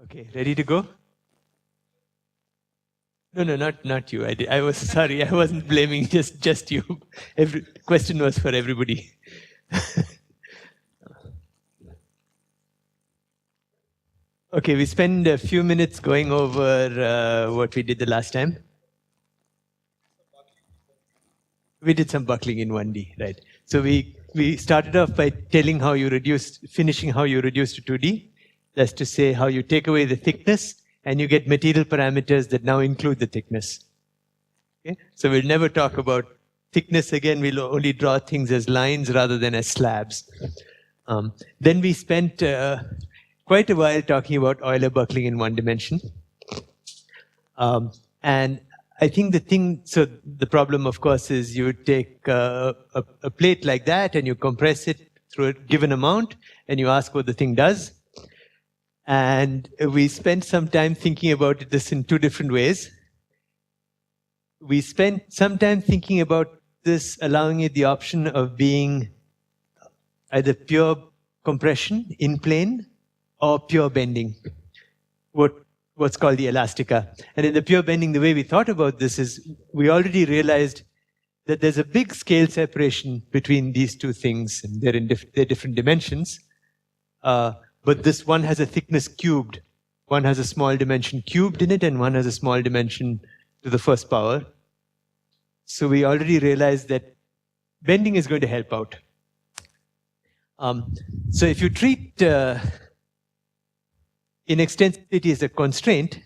Okay, ready to go? No, not you. I was sorry. I wasn't blaming just you. Every question was for everybody. Okay, we spend a few minutes going over what we did the last time. We did some buckling in 1D, right? So we started off by telling how you finishing how you reduce to 2D. That's to say how you take away the thickness and you get material parameters that now include the thickness. Okay? So we'll never talk about thickness again. We'll only draw things as lines rather than as slabs. Then we spent quite a while talking about Euler buckling in one dimension. And I think the problem, of course, is you take a plate like that and you compress it through a given amount and you ask what the thing does. And we spent some time thinking about this in two different ways. We spent some time thinking about this, allowing it the option of being either pure compression in plane or pure bending, what's called the elastica. And in the pure bending, the way we thought about this is we already realized that there's a big scale separation between these two things, and they're different dimensions. But this one has a thickness cubed. One has a small dimension cubed in it, and one has a small dimension to the first power. So we already realized that bending is going to help out. So if you treat inextensibility as a constraint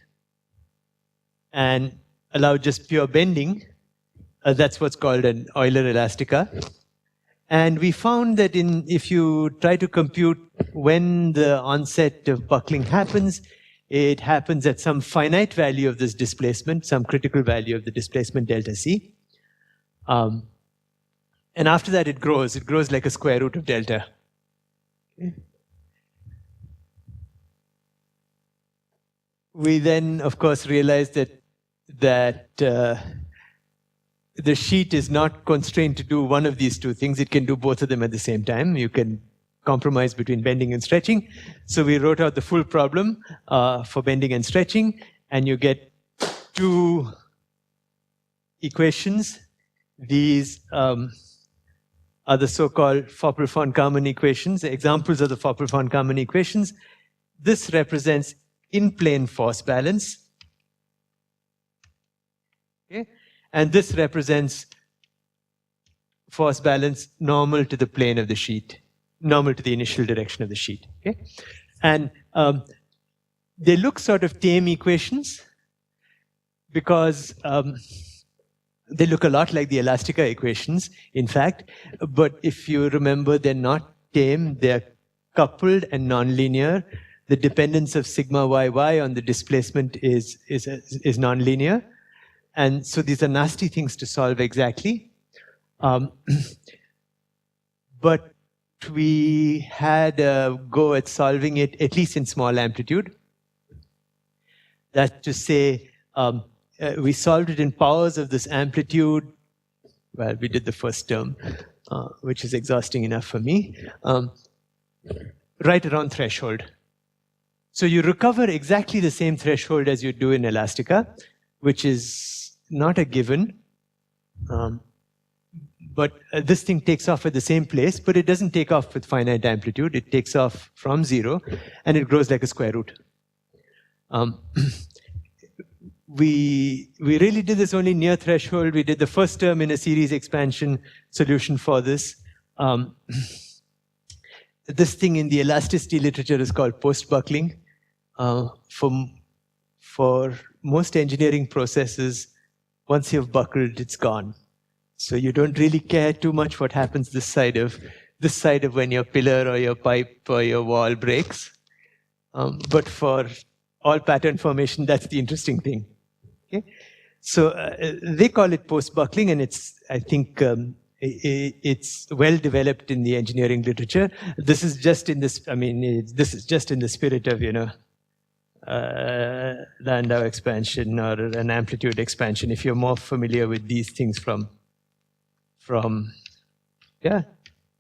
and allow just pure bending, that's what's called an Euler elastica. And we found that if you try to compute when the onset of buckling happens, it happens at some finite value of this displacement, some critical value of the displacement delta C. And after that, it grows. It grows like a square root of delta. Okay. We then, of course, realized that the sheet is not constrained to do one of these two things. It can do both of them at the same time. You can compromise between bending and stretching. So we wrote out the full problem for bending and stretching, and you get two equations. These are the so-called Foppel-von-Karman equations, examples of the Foppel-von-Karman equations. This represents in-plane force balance. Okay? And this represents force balance normal to the plane of the sheet, normal to the initial direction of the sheet. Okay? And they look sort of tame equations because they look a lot like the elastica equations, in fact. But if you remember, they're not tame. They're coupled and nonlinear. The dependence of sigma yy on the displacement is nonlinear. And so these are nasty things to solve exactly. But we had a go at solving it, at least in small amplitude. That's to say, we solved it in powers of this amplitude. Well, we did the first term, which is exhausting enough for me, right around threshold. So you recover exactly the same threshold as you do in elastica, which is not a given, but this thing takes off at the same place, but it doesn't take off with finite amplitude. It takes off from 0, and it grows like a square root. We really did this only near threshold. We did the first term in a series expansion solution for this. This thing in the elasticity literature is called post-buckling. For most engineering processes, once you've buckled, it's gone. So you don't really care too much what happens this side of when your pillar or your pipe or your wall breaks. But for all pattern formation, that's the interesting thing. Okay? So they call it post-buckling, and I think it's well developed in the engineering literature. This is just in this. This is just in the spirit of Landau expansion or an amplitude expansion. If you're more familiar with these things from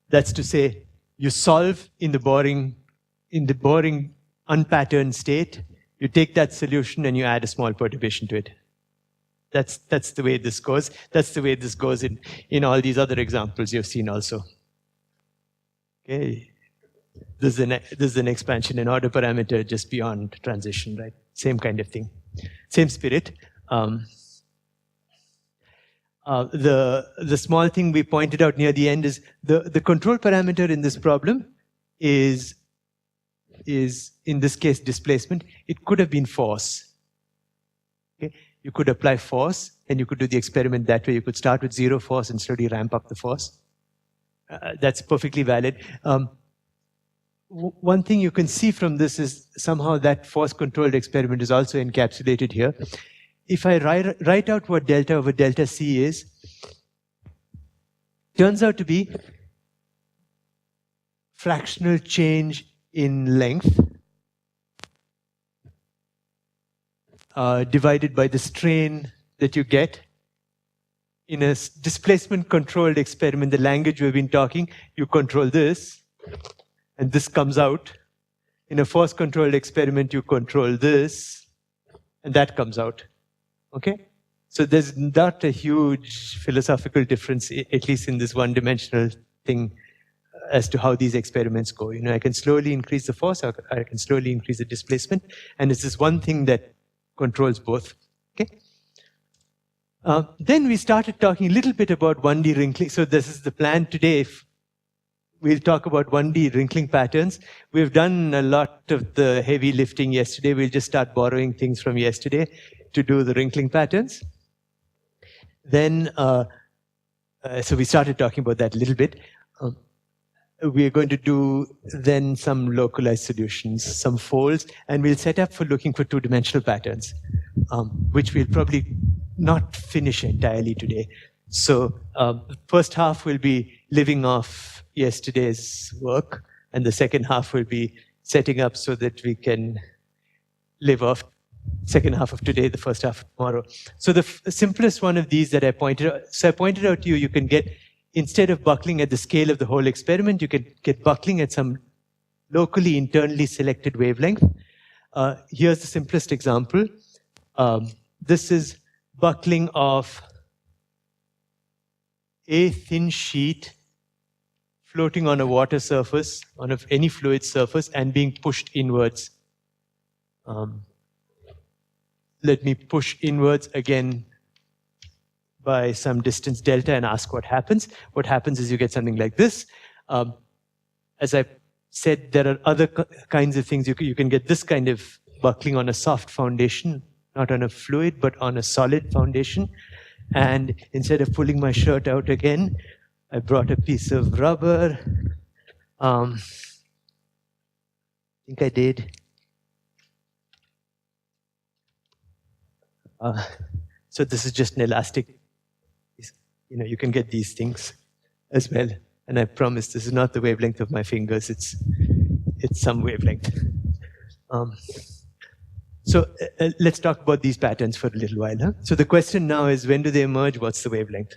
that's to say, you solve in the boring unpatterned state, You take that solution and you add a small perturbation to it. That's the way this goes. That's the way this goes in all these other examples you've seen also. Okay. This is an expansion in order parameter just beyond transition, right? Same kind of thing. Same spirit. The small thing we pointed out near the end is the control parameter in this problem is in this case displacement. It could have been force. Okay? You could apply force and you could do the experiment that way. You could start with 0 force and slowly ramp up the force. That's perfectly valid. One thing you can see from this is somehow that force-controlled experiment is also encapsulated here. If I write out what delta over delta C is, turns out to be fractional change in length divided by the strain that you get. In a displacement-controlled experiment, the language we've been talking, you control this, and this comes out. In a force-controlled experiment, you control this, and that comes out. Okay? So there's not a huge philosophical difference, at least in this one-dimensional thing, as to how these experiments go. You know, I can slowly increase the force, or I can slowly increase the displacement, and it's this one thing that controls both. Okay? Then we started talking a little bit about 1D wrinkling. So this is the plan today. We'll talk about 1D wrinkling patterns. We've done a lot of the heavy lifting yesterday. We'll just start borrowing things from yesterday to do the wrinkling patterns. Then, so we started talking about that a little bit. We're going to do then some localized solutions, some folds, and we'll set up for looking for two-dimensional patterns, which we'll probably not finish entirely today. So first half will be living off yesterday's work, and the second half will be setting up so that we can live off second half of today, the first half of tomorrow. So the simplest one of these that I pointed out, so I pointed out to you, you can get, instead of buckling at the scale of the whole experiment, you can get buckling at some locally internally selected wavelength. Here's the simplest example. This is buckling of a thin sheet floating on a water surface, on any fluid surface, and being pushed inwards. Let me push inwards again by some distance delta and ask what happens. What happens is you get something like this. As I said, there are other kinds of things. You can get this kind of buckling on a soft foundation, not on a fluid, but on a solid foundation. And instead of pulling my shirt out again, I brought a piece of rubber. I think I did. So this is just an elastic. You know, you can get these things as well. And I promise this is not the wavelength of my fingers. It's some wavelength. So let's talk about these patterns for a little while. Huh? So the question now is, when do they emerge? What's the wavelength?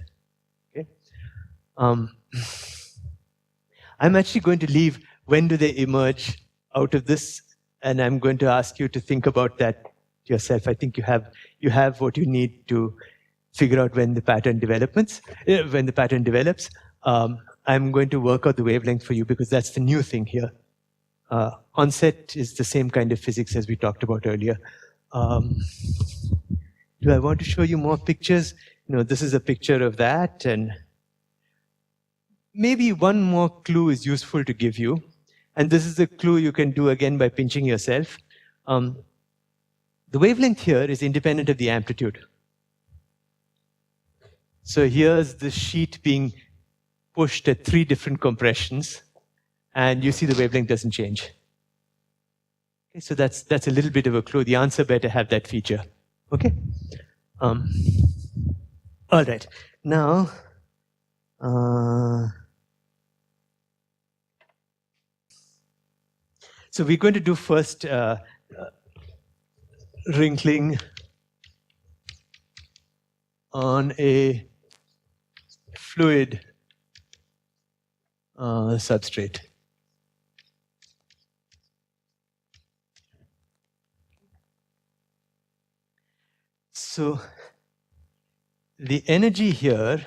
Okay. I'm actually going to leave when do they emerge out of this, and I'm going to ask you to think about that yourself. I think you have what you need to figure out when the pattern develops. I'm going to work out the wavelength for you because that's the new thing here. Onset is the same kind of physics as we talked about earlier. Do I want to show you more pictures? No, this is a picture of that, and maybe one more clue is useful to give you. And this is a clue you can do again by pinching yourself. The wavelength here is independent of the amplitude. So here's the sheet being pushed at 3 different compressions, and you see the wavelength doesn't change. Okay, so that's a little bit of a clue. The answer better have that feature. Okay? All right. Now, so we're going to do first wrinkling on a fluid substrate. So the energy here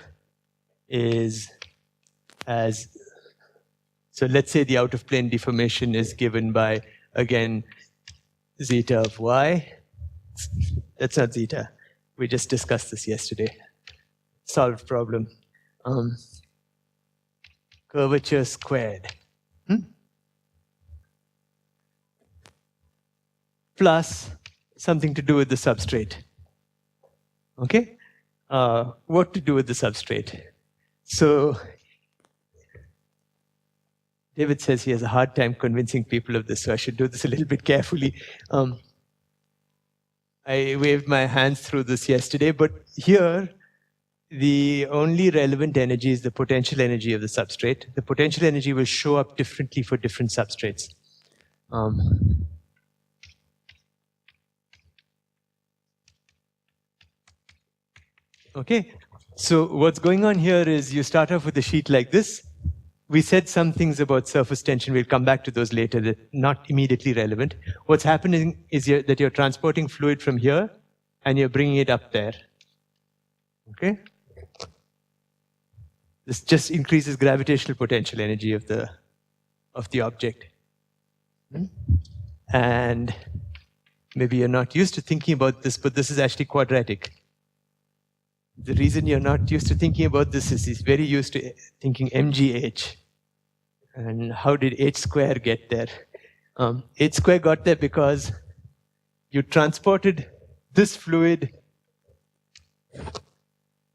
is as, so let's say the out of plane deformation is given by, again, zeta of y. That's not zeta. We just discussed this yesterday. Solved problem. Curvature squared. Plus something to do with the substrate. Okay? What to do with the substrate? So David says he has a hard time convincing people of this, so I should do this a little bit carefully. I waved my hands through this yesterday, but here the only relevant energy is the potential energy of the substrate. The potential energy will show up differently for different substrates. Okay, so what's going on here is you start off with a sheet like this. We said some things about surface tension. We'll come back to those later. That not immediately relevant. What's happening is that you're transporting fluid from here and you're bringing it up there. Okay? This just increases gravitational potential energy of the object. And maybe you're not used to thinking about this, but this is actually quadratic. The reason you're not used to thinking about this is he's very used to thinking mgh. And how did h square get there? H square got there because you transported this fluid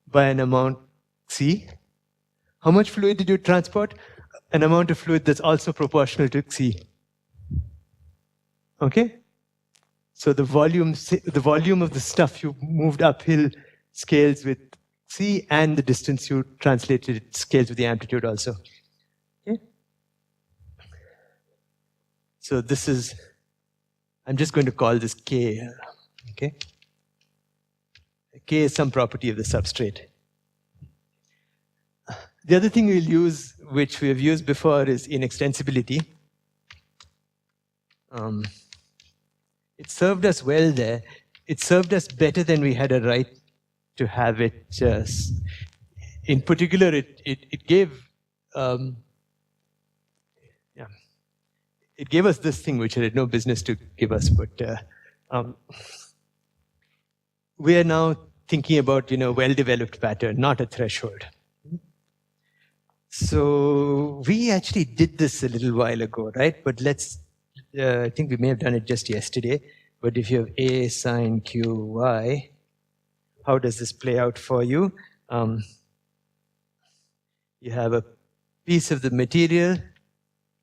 by an amount c. How much fluid did you transport? An amount of fluid that's also proportional to c. Okay? So the volume of the stuff you moved uphill scales with c, and the distance you translated it scales with the amplitude also. Okay? So this is, I'm just going to call this k. Okay? K is some property of the substrate. The other thing we'll use, which we have used before, is inextensibility. It served us well there. It served us better than we had a right to have it. Just in particular, it gave it gave us this thing which it had no business to give us. But we are now thinking about well-developed pattern, not a threshold. So we actually did this a little while ago, right? But let's. I think we may have done it just yesterday. But if you have A sine qy, how does this play out for you? You have a piece of the material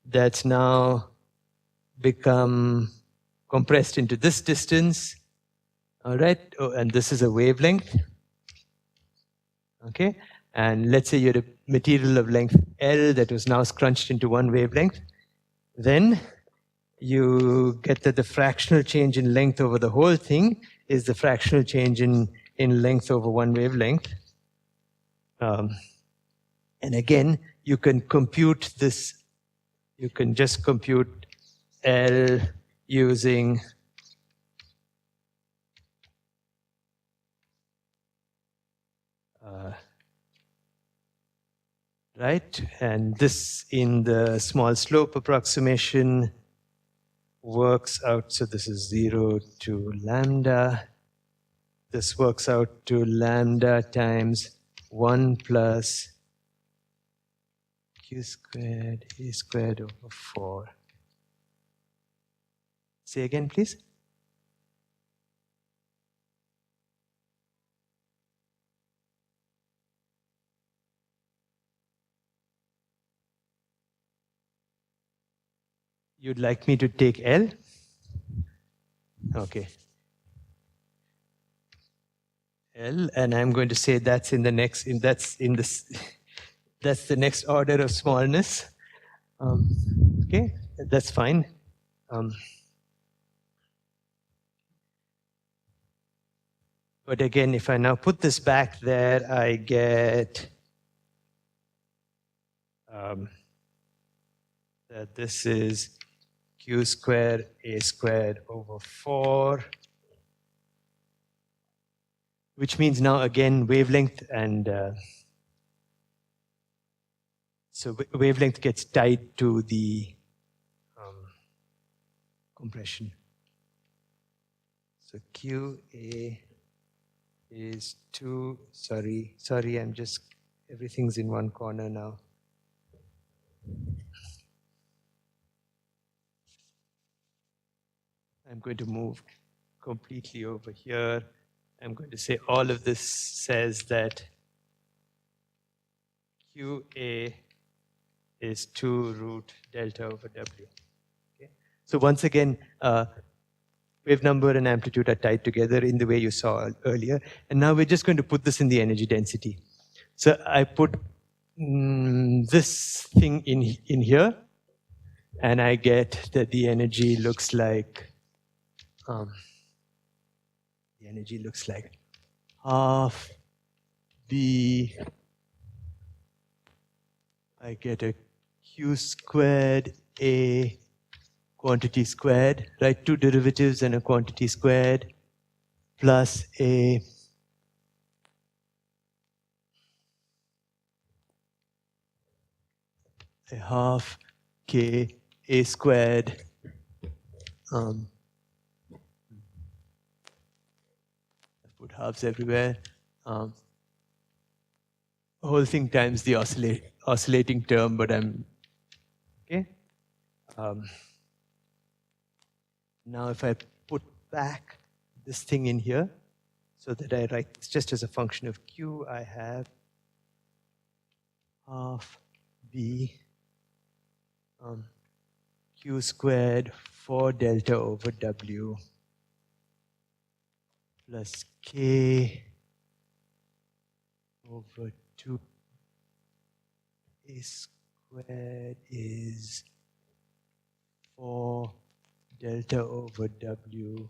that's now become compressed into this distance. All right, and this is a wavelength. Okay, and let's say you had a material of length L that was now scrunched into one wavelength. Then you get that the fractional change in length over the whole thing is the fractional change in length over one wavelength. And again, you can compute this. You can just compute L using right? And this in the small slope approximation works out. So this is 0 to lambda. This works out to lambda times 1 plus q squared a squared over 4. Say again, please. You'd like me to take L? Okay. L, and I'm going to say that's in the next, that's the next order of smallness. Okay, that's fine. But again, if I now put this back there, I get that this is q squared a squared over 4 which means now again wavelength and so wavelength gets tied to the compression. So QA is 2, sorry, I'm just, everything's in one corner now. I'm going to move completely over here. I'm going to say all of this says that QA is 2 root delta over W. Okay? So once again, wave number and amplitude are tied together in the way you saw earlier. And now we're just going to put this in the energy density. So I put this thing in here, and I get that the energy looks like half B. I get a Q squared A quantity squared, right? 2 derivatives and a quantity squared plus a half K A squared I put halves everywhere. Whole thing times the oscillating term, but I'm okay. Now if I put back this thing in here, so that I write this just as a function of Q, I have half B Q squared 4 delta over W plus K over 2 A squared is 4 delta over W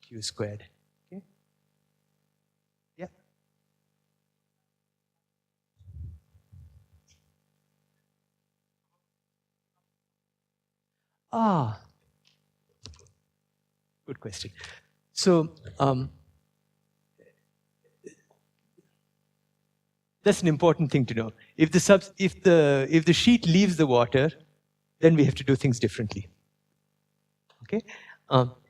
Q squared. Okay? Yeah. Good question. So that's an important thing to know. If the sheet leaves the water, then we have to do things differently. Okay?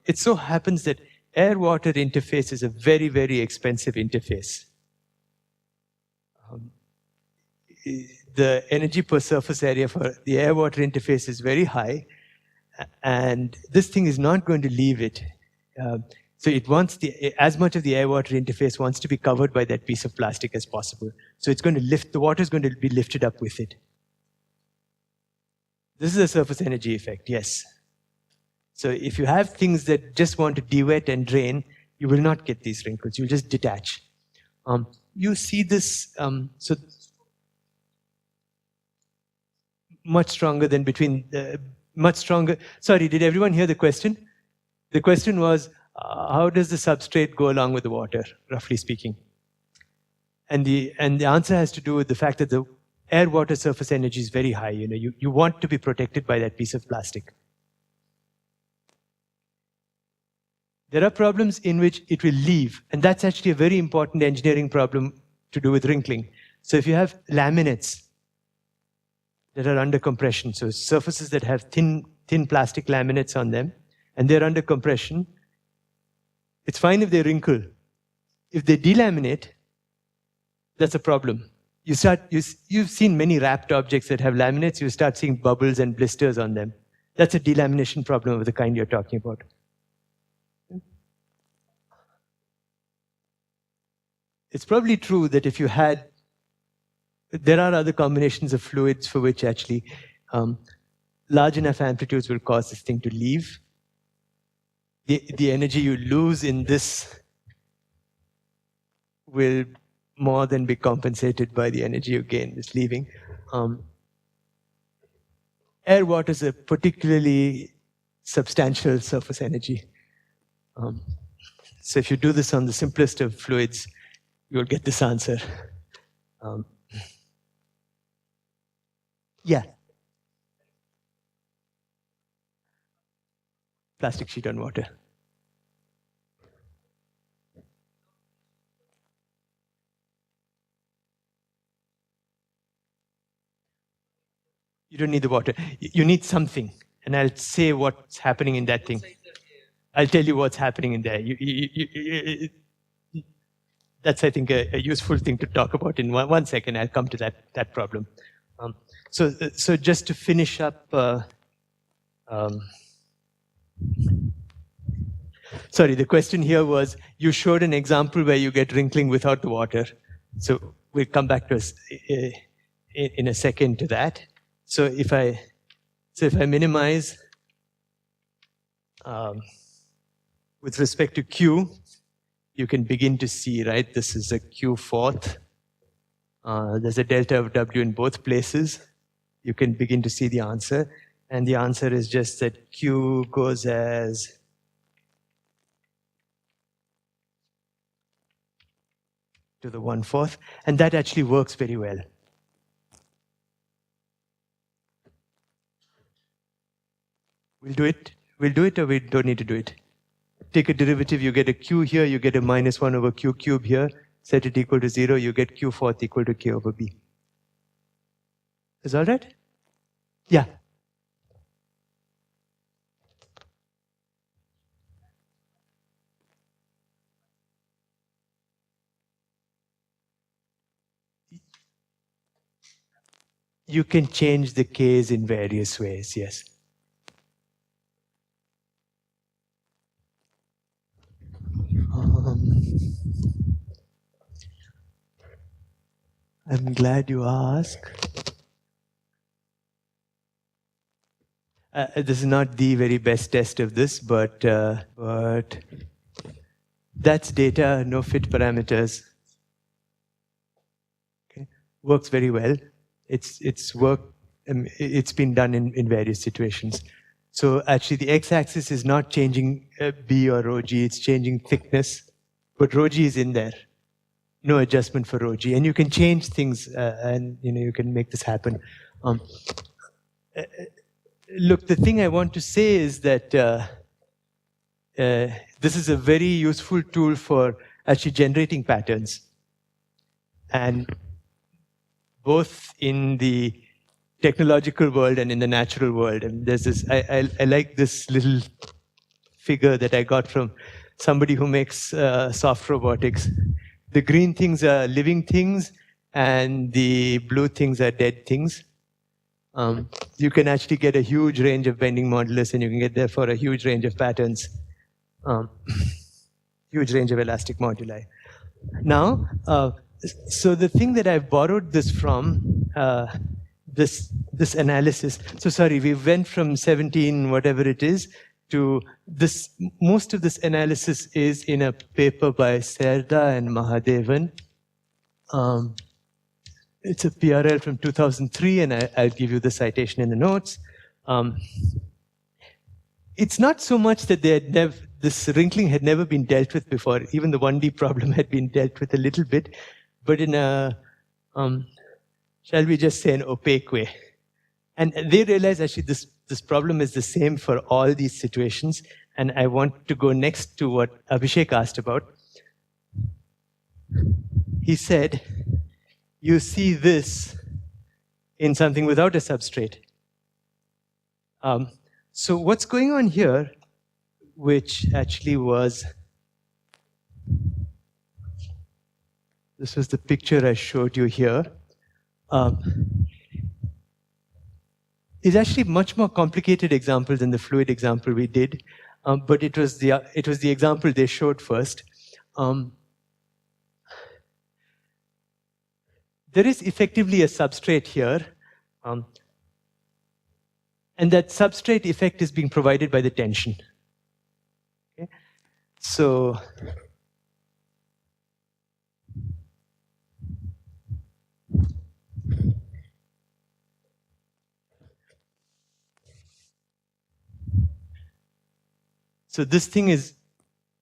It so happens that air-water interface is a very, very expensive interface. The energy per surface area for the air-water interface is very high, and this thing is not going to leave it. So it wants as much of the air-water interface wants to be covered by that piece of plastic as possible. So it's going to lift, the water is going to be lifted up with it. This is a surface energy effect, yes. So if you have things that just want to de-wet and drain, you will not get these wrinkles. You'll just detach. You see this, so much stronger than much stronger. Sorry, did everyone hear the question? The question was, how does the substrate go along with the water, roughly speaking? And the answer has to do with the fact that the air-water surface energy is very high. You want to be protected by that piece of plastic. There are problems in which it will leave, and that's actually a very important engineering problem to do with wrinkling. So if you have laminates that are under compression, so surfaces that have thin plastic laminates on them, and they're under compression, it's fine if they wrinkle. If they delaminate, that's a problem. You've seen many wrapped objects that have laminates, you start seeing bubbles and blisters on them. That's a delamination problem of the kind you're talking about. It's probably true that if you there are other combinations of fluids for which actually large enough amplitudes will cause this thing to leave. The energy you lose in this will more than be compensated by the energy you gain this leaving. Air water is a particularly substantial surface energy. So if you do this on the simplest of fluids, you'll get this answer. Yeah. Plastic sheet on water. don't need the water. You need something. And I'll say what's happening in that thing. I'll tell you what's happening in there. That's, I think, a useful thing to talk about in 1 second. I'll come to that problem. So just to finish up, sorry, the question here was, you showed an example where you get wrinkling without the water. So we'll come back to us in a second to that. So if I minimize with respect to Q, you can begin to see, right? This is a Q fourth. There's a delta of W in both places. You can begin to see the answer. And the answer is just that Q goes as to the 1/4. And that actually works very well. We'll do it or we don't need to do it. Take a derivative, you get a Q here, you get a -1 over Q cube here, set it equal to 0, you get Q fourth equal to K over B. Is all right? Yeah. You can change the Ks in various ways, yes. I'm glad you asked. This is not the very best test of this, but that's data, no fit parameters. Okay. Works very well. It's been done in various situations. So actually the x-axis is not changing B or rho g, it's changing thickness, but rho g is in there. No adjustment for rho g, and you can change things and you can make this happen. Look, the thing I want to say is that this is a very useful tool for actually generating patterns, and both in the technological world and in the natural world. And there's this, I like this little figure that I got from somebody who makes soft robotics. The green things are living things, and the blue things are dead things. You can actually get a huge range of bending modulus, and you can get therefore a huge range of patterns, huge range of elastic moduli. Now, so the thing that I've borrowed this from, this analysis, so sorry, we went from 17, whatever it is, to this. Most of this analysis is in a paper by Cerda and Mahadevan. It's a PRL from 2003, and I'll give you the citation in the notes. It's not so much that this wrinkling had never been dealt with before. Even the 1D problem had been dealt with a little bit, but in a, shall we just say, an opaque way. And they realized actually this problem is the same for all these situations. And I want to go next to what Abhishek asked about. He said, you see this in something without a substrate. So what's going on here, which actually was, this was the picture I showed you here, is actually much more complicated example than the fluid example we did, but it was the example they showed first. There is effectively a substrate here, and that substrate effect is being provided by the tension. Okay? So this thing is,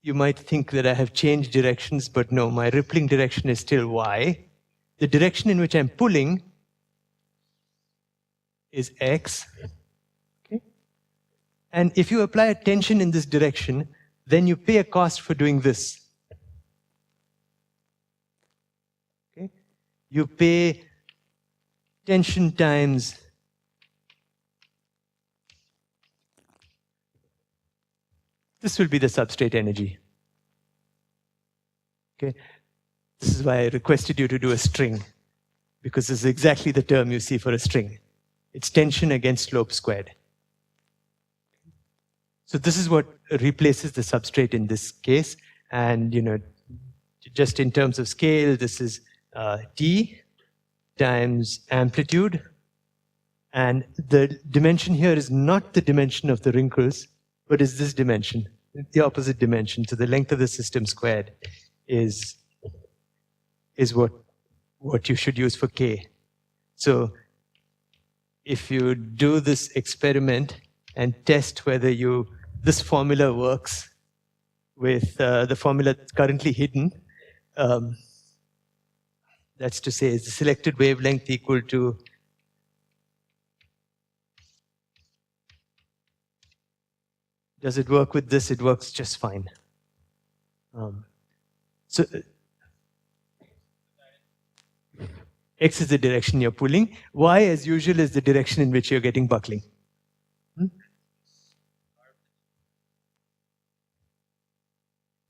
you might think that I have changed directions, but no, my rippling direction is still y. The direction in which I'm pulling is x. Okay? And if you apply a tension in this direction, then you pay a cost for doing this. Okay? You pay tension times This will be the substrate energy. Okay, this is why I requested you to do a string, because this is exactly the term you see for a string. It's tension against slope squared. So this is what replaces the substrate in this case. And just in terms of scale, this is T times amplitude. And the dimension here is not the dimension of the wrinkles, but is this dimension, the opposite dimension. So the length of the system squared is what you should use for K. So if you do this experiment and test whether this formula works with the formula that's currently hidden, that's to say, is the selected wavelength equal to does it work with this? It works just fine. So X is the direction you're pulling. Y, as usual, is the direction in which you're getting buckling.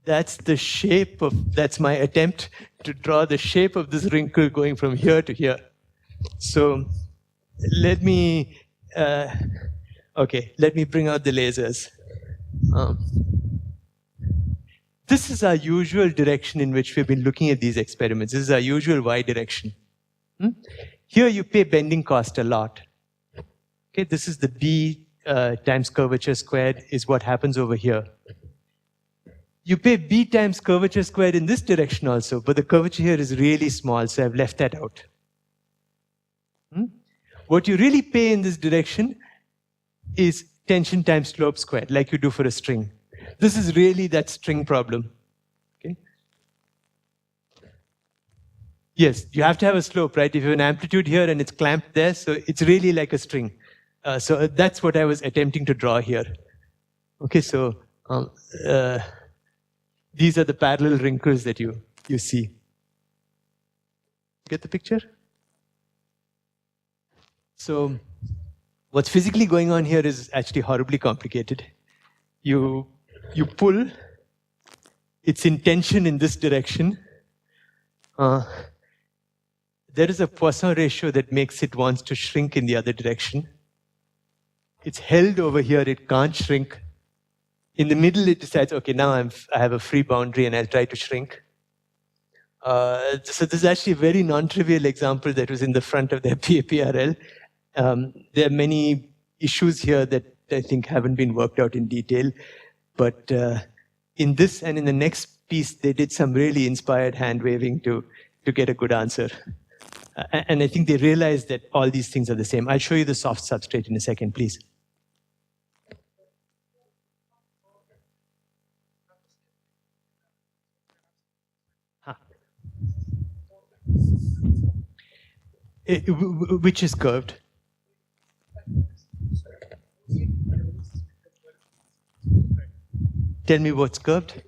That's the shape of, that's my attempt to draw the shape of this wrinkle going from here to here. So let me, let me bring out the lasers. This is our usual direction in which we've been looking at these experiments. This is our usual Y direction. Here you pay bending cost a lot. Okay, this is the B times curvature squared is what happens over here. You pay B times curvature squared in this direction also, but the curvature here is really small, so I've left that out. What you really pay in this direction is tension times slope squared, like you do for a string. This is really that string problem. Okay? Yes, you have to have a slope, right? If you have an amplitude here and it's clamped there, so it's really like a string. So that's what I was attempting to draw here. Okay, so these are the parallel wrinkles that you see. Get the picture? So what's physically going on here is actually horribly complicated. You pull, it's in tension in this direction. There is a Poisson ratio that makes it wants to shrink in the other direction. It's held over here, it can't shrink. In the middle, it decides, okay, now I have a free boundary and I'll try to shrink. So this is actually a very non-trivial example that was in the front of their PAPRL. There are many issues here that I think haven't been worked out in detail. But in this and in the next piece, they did some really inspired hand-waving to get a good answer. And I think they realized that all these things are the same. I'll show you the soft substrate in a second, please. Which is curved? Tell me what's curved.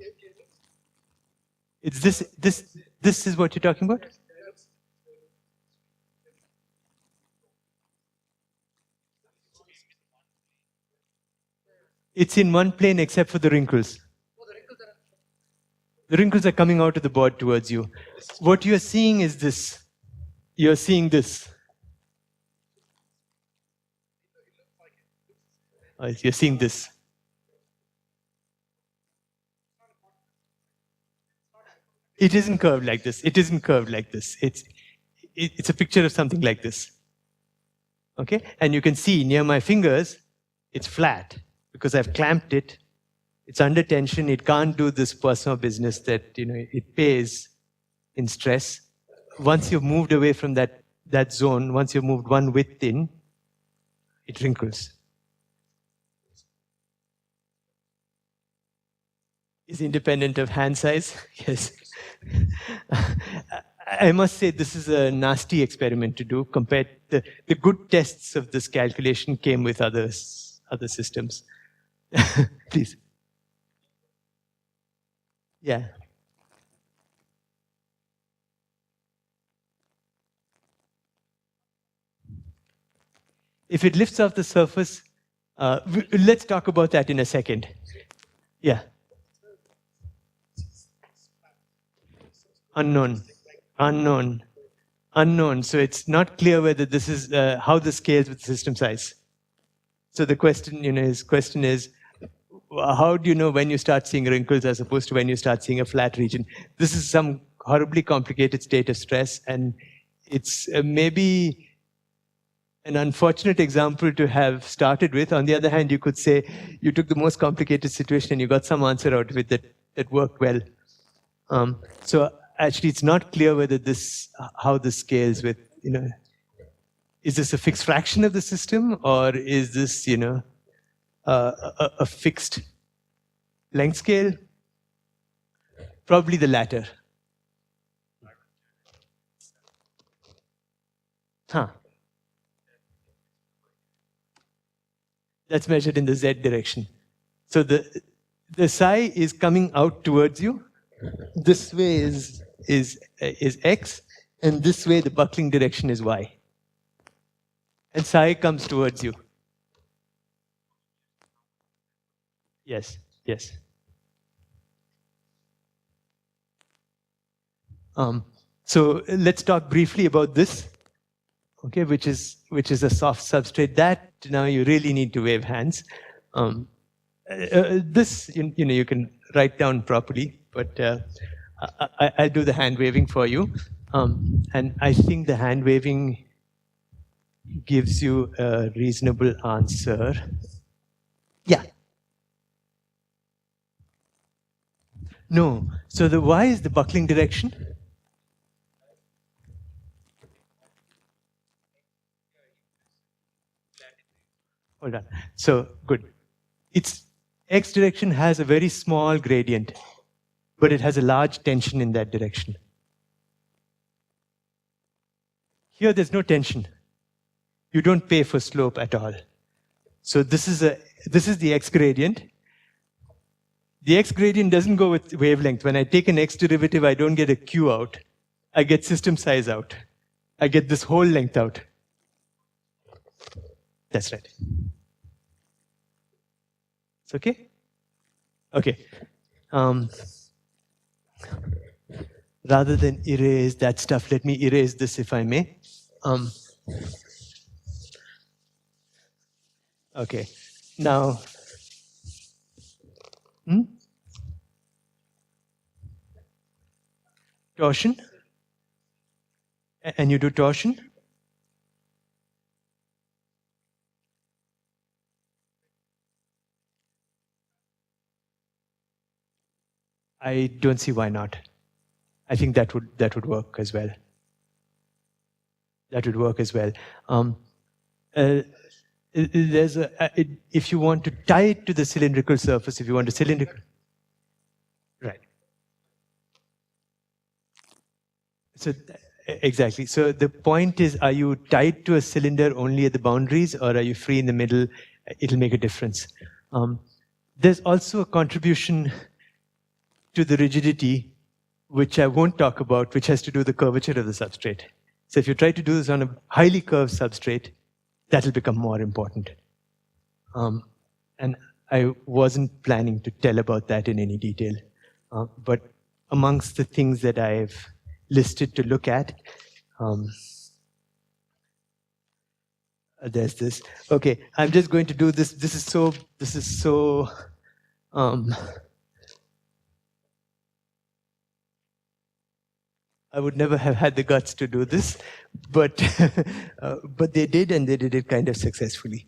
It's this is what you're talking about? It's in one plane except for the wrinkles. The wrinkles are coming out of the board towards you. What you're seeing is this. You're seeing this. You're seeing this. It isn't curved like this. It isn't curved like this. It's a picture of something like this. Okay? And you can see near my fingers, it's flat because I've clamped it. It's under tension. It can't do this Poisson business that it pays in stress. Once you've moved away from that zone, once you've moved one width in, it wrinkles. Is independent of hand size? Yes. I must say this is a nasty experiment to do. Compared the good tests of this calculation came with other systems. Please. Yeah. If it lifts off the surface, let's talk about that in a second. Yeah. Unknown. Unknown. Unknown. So it's not clear whether this is how this scales with system size. So the question, his question is, how do you know when you start seeing wrinkles as opposed to when you start seeing a flat region? This is some horribly complicated state of stress, and it's maybe an unfortunate example to have started with. On the other hand, you could say you took the most complicated situation and you got some answer out of it that worked well. So actually, it's not clear whether how this scales with, is this a fixed fraction of the system, or is this, a fixed length scale? Probably the latter. Huh. That's measured in the z direction. So the psi is coming out towards you. This way is x, and this way the buckling direction is y. And psi comes towards you. Yes, yes. So let's talk briefly about this, okay, which is a soft substrate. That now you really need to wave hands. This you can write down properly, but I'll do the hand waving for you. And I think the hand waving gives you a reasonable answer. Yeah. No. So the y is the buckling direction. Hold on. So good. Its x direction has a very small gradient, but it has a large tension in that direction. Here there's no tension. You don't pay for slope at all. So this is the x gradient. The x gradient doesn't go with wavelength. When I take an x derivative, I don't get a q out. I get system size out. I get this whole length out. That's right. It's okay? Okay. Rather than erase that stuff, let me erase this if I may. Okay. Now, torsion. And you do torsion. I don't see why not. I think that would work as well. That would work as well. There's if you want to tie it to the cylindrical surface, if you want a cylindrical, right? So exactly. So the point is, are you tied to a cylinder only at the boundaries, or are you free in the middle? It'll make a difference. There's also a contribution to the rigidity, which I won't talk about, which has to do with the curvature of the substrate. So if you try to do this on a highly curved substrate, that'll become more important. And I wasn't planning to tell about that in any detail. But amongst the things that I've listed to look at, there's this. Okay, I'm just going to do this. This is so I would never have had the guts to do this, but they did, and they did it kind of successfully.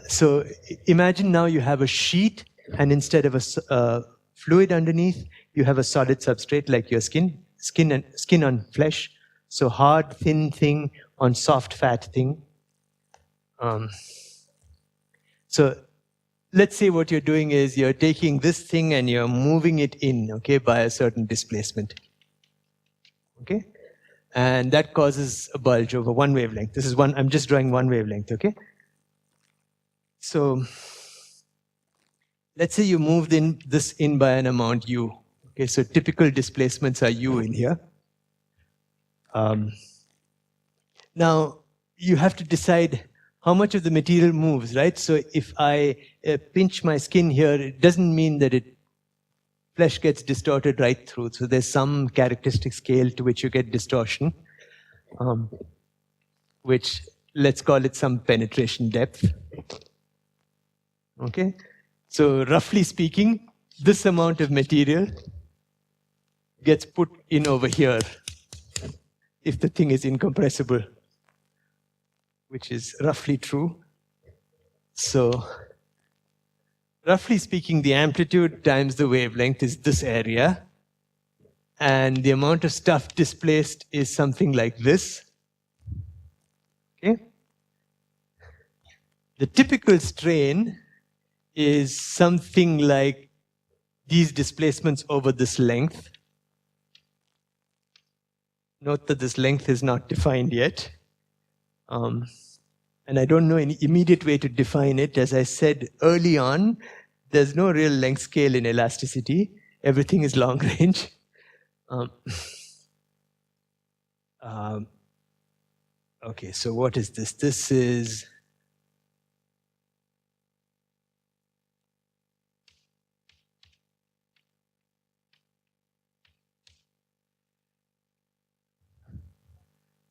So imagine now you have a sheet, and instead of a fluid underneath, you have a solid substrate like your skin on flesh. So hard, thin thing on soft, fat thing. So let's say what you're doing is you're taking this thing and you're moving it in, okay, by a certain displacement. Okay? And that causes a bulge over one wavelength. This is one, I'm just drawing one wavelength, okay? So let's say you moved this in by an amount u. Okay, so typical displacements are u in here. Now, you have to decide how much of the material moves, right? So if I pinch my skin here, it doesn't mean that flesh gets distorted right through. So there's some characteristic scale to which you get distortion, which let's call it some penetration depth. Okay, so roughly speaking, this amount of material gets put in over here if the thing is incompressible, which is roughly true. So roughly speaking, the amplitude times the wavelength is this area, and the amount of stuff displaced is something like this. Okay. The typical strain is something like these displacements over this length. Note that this length is not defined yet. And I don't know any immediate way to define it. As I said early on, there's no real length scale in elasticity. Everything is long range. Okay, so what is this? This is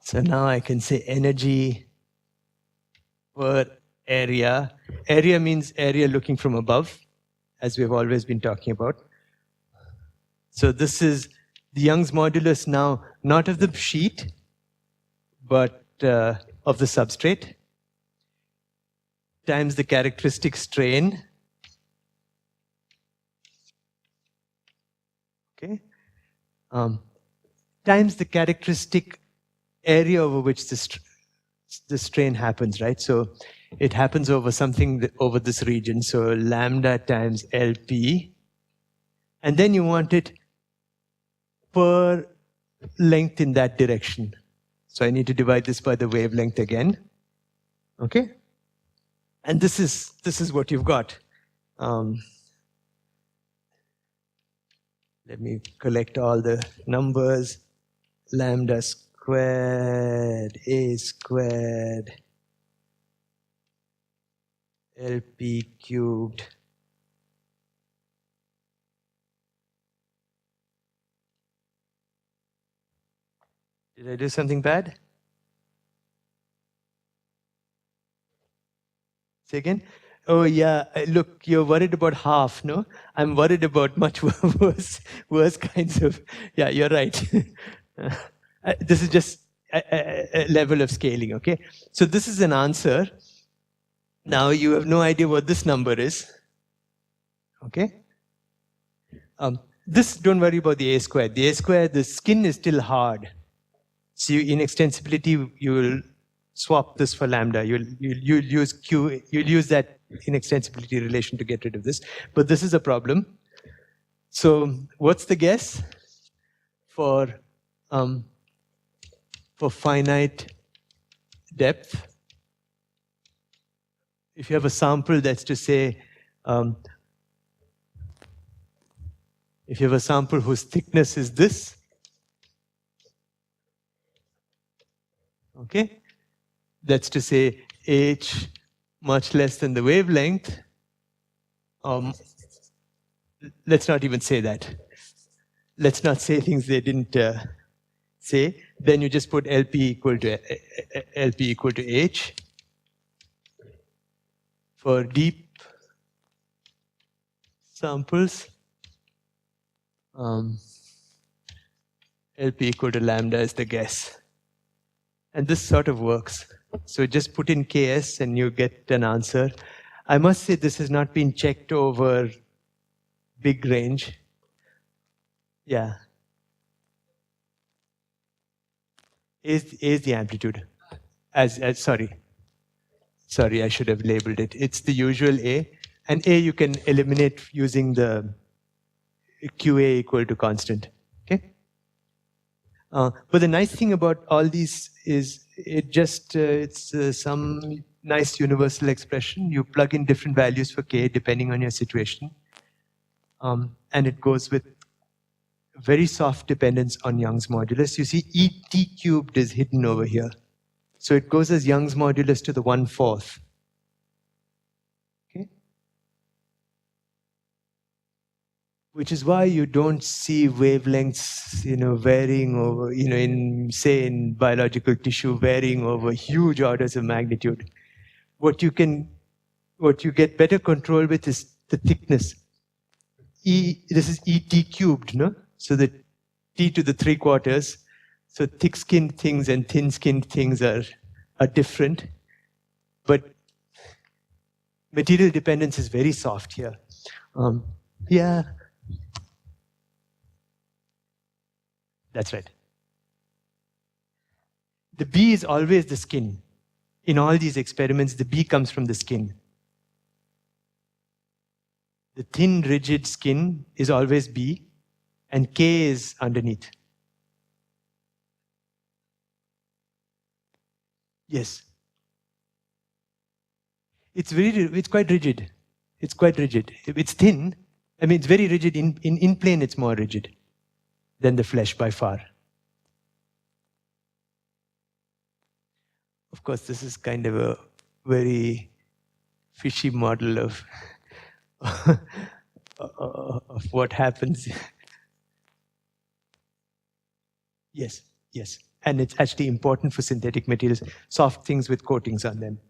so now I can say energy per area. Area means area looking from above, as we've always been talking about. So this is the Young's modulus now, not of the sheet, but of the substrate, times the characteristic strain. Okay. Times the characteristic area over which the strain happens, right? So it happens over something over this region. So lambda times LP. And then you want it per length in that direction. So I need to divide this by the wavelength again. Okay? And this is what you've got. Let me collect all the numbers. Lambda squared, A squared, LP cubed. Did I do something bad? Say again? Oh yeah, look, you're worried about half, no? I'm worried about much worse kinds of, yeah, you're right. This is just a level of scaling, okay? So this is an answer. Now you have no idea what this number is, okay? This, don't worry about the A squared. The A squared, the skin is still hard. So in extensibility, you will swap this for lambda. You'll use Q, you'll use that inextensibility relation to get rid of this. But this is a problem. So what's the guess for finite depth? If you have a sample, that's to say, if you have a sample whose thickness is this, okay, that's to say h much less than the wavelength. Let's not even say that. Let's not say things they didn't say. Then you just put LP equal to h. For deep samples, LP equal to lambda is the guess. And this sort of works. So just put in KS and you get an answer. I must say this has not been checked over big range. Yeah. Is the amplitude. Sorry, I should have labeled it. It's the usual A. And A you can eliminate using the QA equal to constant. Okay? But the nice thing about all these is it's some nice universal expression. You plug in different values for K depending on your situation. And it goes with very soft dependence on Young's modulus. You see, ET cubed is hidden over here. So it goes as Young's modulus to the 1/4. Okay? Which is why you don't see wavelengths, varying over, in biological tissue, varying over huge orders of magnitude. What you get better control with is the thickness. This is ET cubed, no? So the T to the 3/4. So thick-skinned things and thin-skinned things are different. But material dependence is very soft here. Yeah. That's right. The B is always the skin. In all these experiments, the B comes from the skin. The thin, rigid skin is always B, and K is underneath. Yes. It's quite rigid. It's quite rigid. It's thin. I mean, it's very rigid. In plane, it's more rigid than the flesh by far. Of course, this is kind of a very fishy model of what happens. Yes, yes. And it's actually important for synthetic materials, soft things with coatings on them.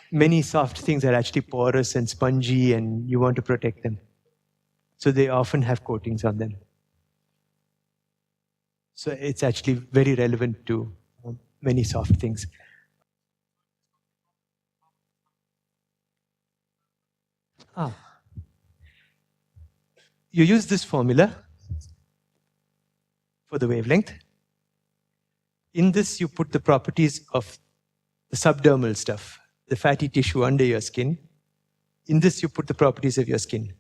Many soft things are actually porous and spongy, and you want to protect them. So they often have coatings on them. So it's actually very relevant to many soft things. You use this formula for the wavelength. In this, you put the properties of the subdermal stuff, the fatty tissue under your skin. In this, you put the properties of your skin.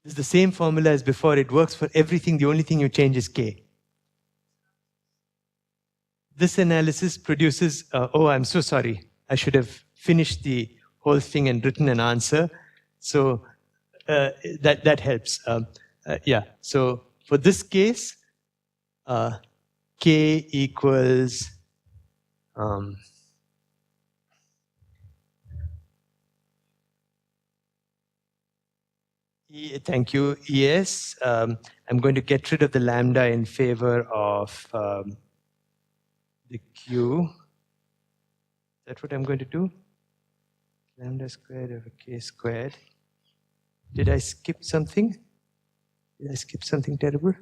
It's the same formula as before. It works for everything. The only thing you change is K. This analysis produces, oh, I'm so sorry. I should have finished the whole thing and written an answer. So that helps. Yeah, so for this case, K equals thank you, ES. I'm going to get rid of the lambda in favor of the Q. Is that what I'm going to do? Lambda squared over K squared. Did I skip something? Did I skip something terrible?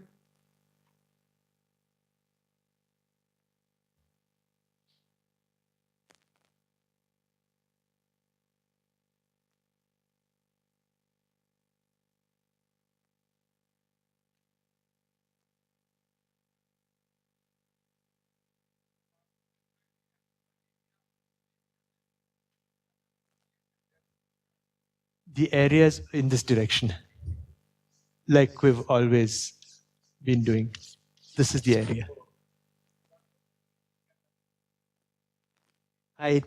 The areas in this direction, like we've always been doing. This is the area. I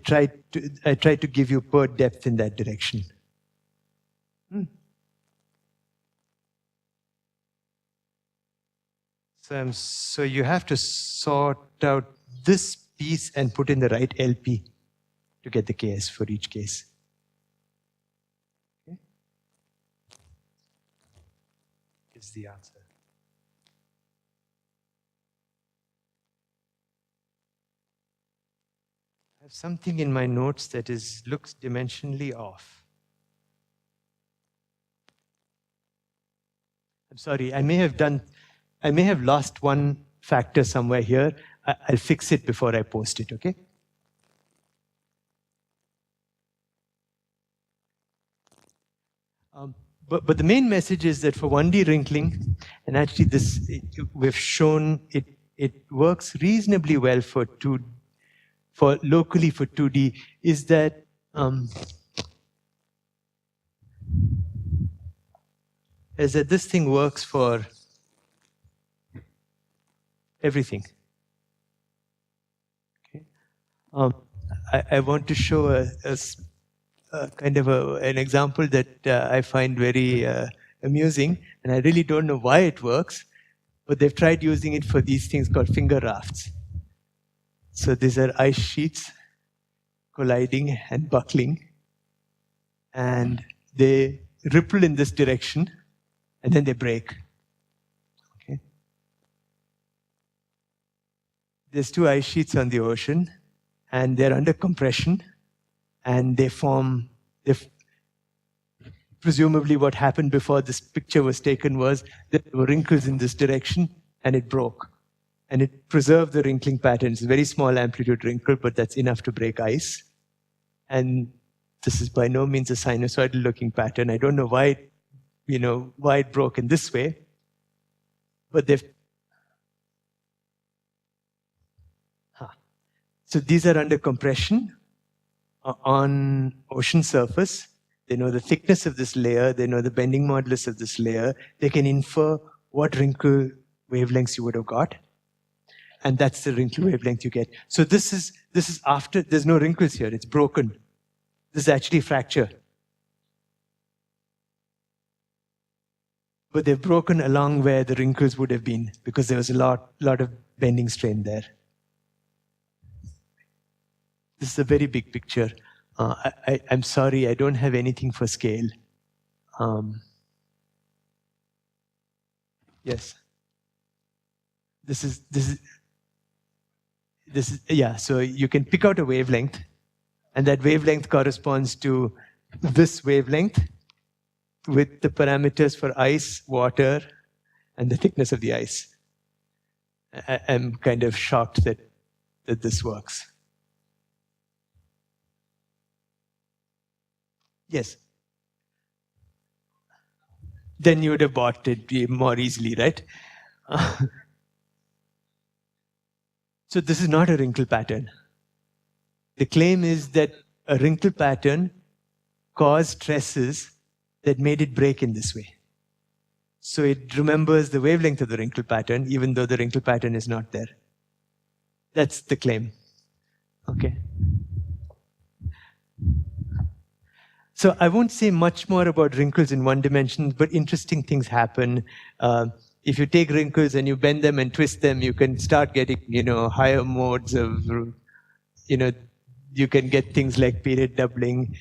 tried to give you per depth in that direction. So you have to sort out this piece and put in the right LP to get the KS for each case. Okay? Is the answer. I have something in my notes that looks dimensionally off. I'm sorry, I may have lost one factor somewhere here. I'll fix it before I post it, okay? But the main message is that for 1D wrinkling, and actually we've shown it works reasonably well for locally for 2D, is that this thing works for everything. Okay. I want to show a kind of an example that I find very amusing, and I really don't know why it works. But they've tried using it for these things called finger rafts. So these are ice sheets colliding and buckling. And they ripple in this direction, and then they break. Okay. There's two ice sheets on the ocean, and they're under compression, and they form, presumably what happened before this picture was taken was that there were wrinkles in this direction, and it broke. And it preserved the wrinkling pattern. It's a very small amplitude wrinkle, but that's enough to break ice. And this is by no means a sinusoidal looking pattern. I don't know why it broke in this way, but so these are under compression on ocean surface. They know the thickness of this layer. They know the bending modulus of this layer. They can infer what wrinkle wavelengths you would have got. And that's the wrinkle wavelength you get. So this is after, there's no wrinkles here. It's broken. This is actually fracture. But they've broken along where the wrinkles would have been because there was a lot of bending strain there. This is a very big picture. I'm sorry, I don't have anything for scale. Yes. This is, yeah, so you can pick out a wavelength, and that wavelength corresponds to this wavelength with the parameters for ice, water, and the thickness of the ice. I'm kind of shocked that this works. Yes. Then you would have bought it more easily, right? So this is not a wrinkle pattern. The claim is that a wrinkle pattern caused stresses that made it break in this way. So it remembers the wavelength of the wrinkle pattern, even though the wrinkle pattern is not there. That's the claim. Okay. So I won't say much more about wrinkles in one dimension, but interesting things happen. If you take wrinkles and you bend them and twist them, you can start getting, higher modes of, you can get things like period doubling.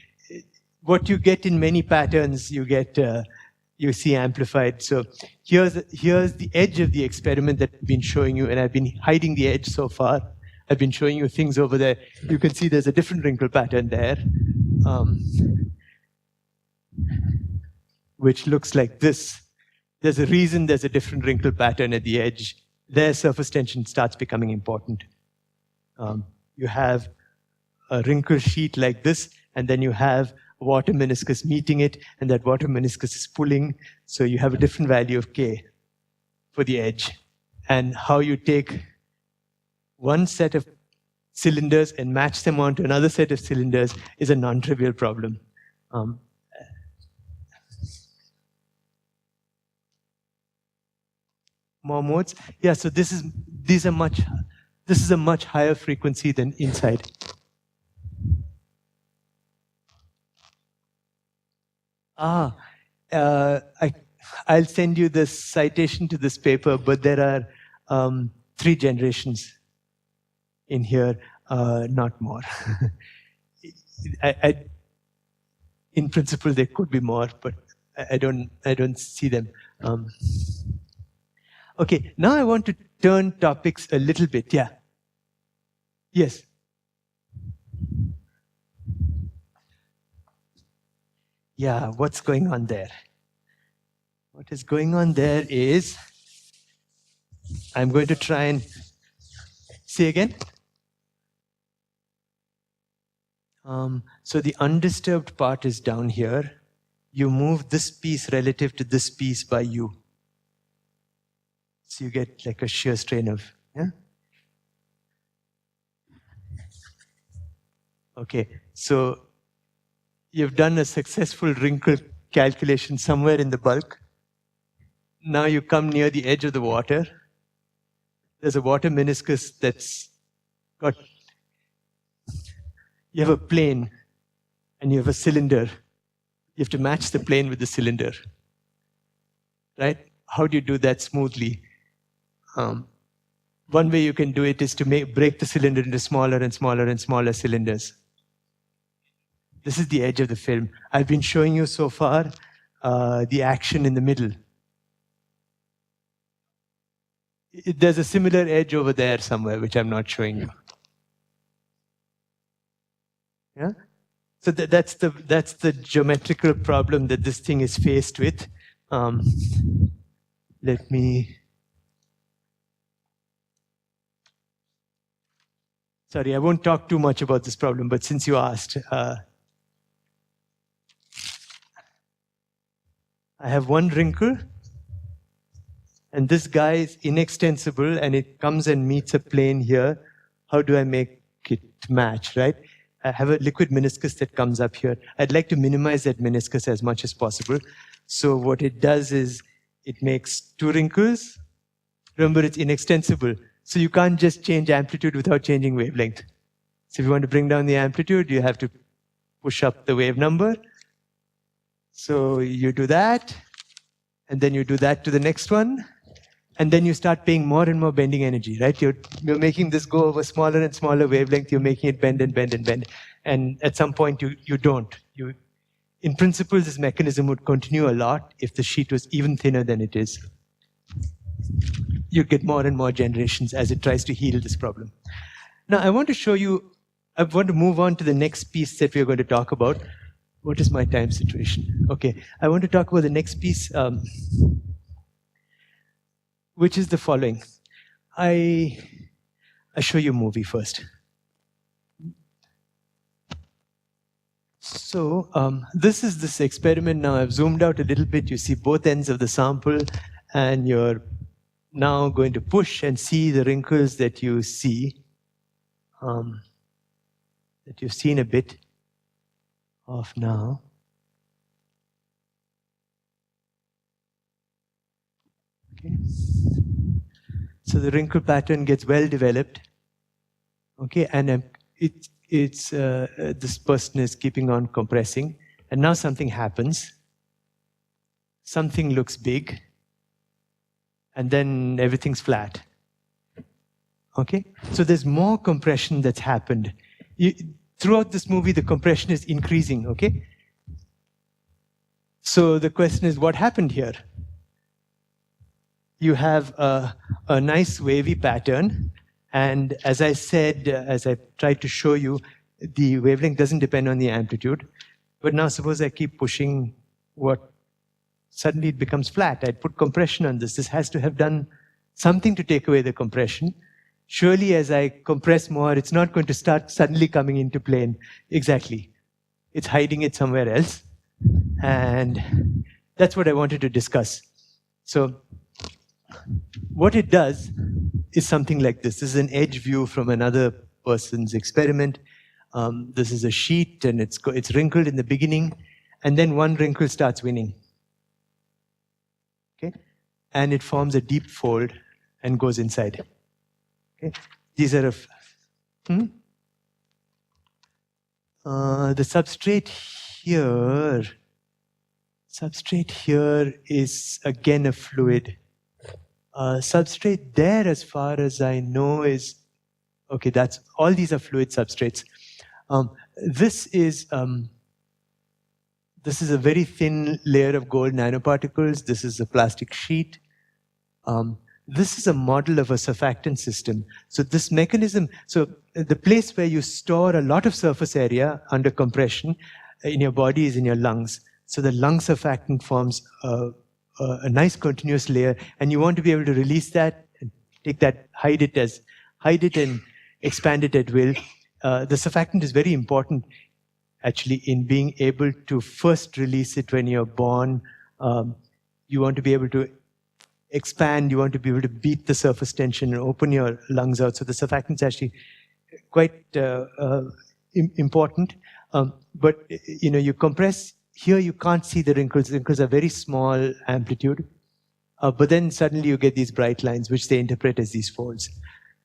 What you get in many patterns, you see amplified. So here's the edge of the experiment that I've been showing you, and I've been hiding the edge so far. I've been showing you things over there. You can see there's a different wrinkle pattern there, which looks like this. There's a reason there's a different wrinkle pattern at the edge. There, surface tension starts becoming important. You have a wrinkle sheet like this, and then you have a water meniscus meeting it, and that water meniscus is pulling. So you have a different value of K for the edge. And how you take one set of cylinders and match them onto another set of cylinders is a non-trivial problem. More modes? Yeah, so this is a much higher frequency than inside. I'll send you the citation to this paper, but there are 3 generations in here, not more. In principle, there could be more, but I don't see them. Okay, now I want to turn topics a little bit. Yeah. Yes. Yeah, what's going on there? What is going on there is, I'm going to try and say again. So the undisturbed part is down here. You move this piece relative to this piece by U. So you get like a shear strain of, yeah? Okay, so you've done a successful wrinkle calculation somewhere in the bulk. Now you come near the edge of the water. There's a water meniscus that's got, you have a plane and you have a cylinder. You have to match the plane with the cylinder, right? How do you do that smoothly? One way you can do it is to break the cylinder into smaller and smaller and smaller cylinders. This is the edge of the film. I've been showing you so far the action in the middle. There's a similar edge over there somewhere, which I'm not showing you. Yeah? So that's the geometrical problem that this thing is faced with. Let me... Sorry, I won't talk too much about this problem, but since you asked, I have one wrinkle, and this guy is inextensible, and it comes and meets a plane here. How do I make it match, right? I have a liquid meniscus that comes up here. I'd like to minimize that meniscus as much as possible. So what it does is it makes two wrinkles. Remember, it's inextensible. So you can't just change amplitude without changing wavelength. So if you want to bring down the amplitude, you have to push up the wave number. So you do that, and then you do that to the next one, and then you start paying more and more bending energy, right? You're making this go over smaller and smaller wavelength. You're making it bend and bend and bend. And at some point, you don't. In principle, this mechanism would continue a lot if the sheet was even thinner than it is. You get more and more generations as it tries to heal this problem. Now, I want to move on to the next piece that we're going to talk about. What is my time situation? Okay, I want to talk about the next piece, which is the following. I'll show you a movie first. So this is this experiment. Now I've zoomed out a little bit. You see both ends of the sample, and you're now going to push and see the wrinkles that you see, that you've seen a bit of now. Okay. So the wrinkle pattern gets well developed. Okay, and this person is keeping on compressing, and now something happens. Something looks big, and then everything's flat. Okay? So there's more compression that's happened. Throughout this movie, the compression is increasing, okay? So the question is, what happened here? You have a nice wavy pattern, and as I said, as I tried to show you, the wavelength doesn't depend on the amplitude. But now suppose I keep pushing suddenly it becomes flat. I'd put compression on this. This has to have done something to take away the compression. Surely as I compress more, it's not going to start suddenly coming into plane. Exactly. It's hiding it somewhere else. And that's what I wanted to discuss. So what it does is something like this. This is an edge view from another person's experiment. This is a sheet, and it's wrinkled in the beginning, and then one wrinkle starts winning. Okay? And it forms a deep fold and goes inside. Okay? These are the substrate here is again a fluid. Substrate there, as far as I know, is okay. All these are fluid substrates. This is a very thin layer of gold nanoparticles. This is a plastic sheet. This is a model of a surfactant system. So this mechanism, so the place where you store a lot of surface area under compression in your body is in your lungs. So the lung surfactant forms a nice continuous layer, and you want to be able to release that and take that, hide it and expand it at will. The surfactant is very important, actually, in being able to first release it when you're born. You want to be able to expand, you want to be able to beat the surface tension and open your lungs out. So the surfactant is actually quite important. But you compress, here you can't see the wrinkles. The wrinkles are very small amplitude. But then suddenly you get these bright lines, which they interpret as these folds.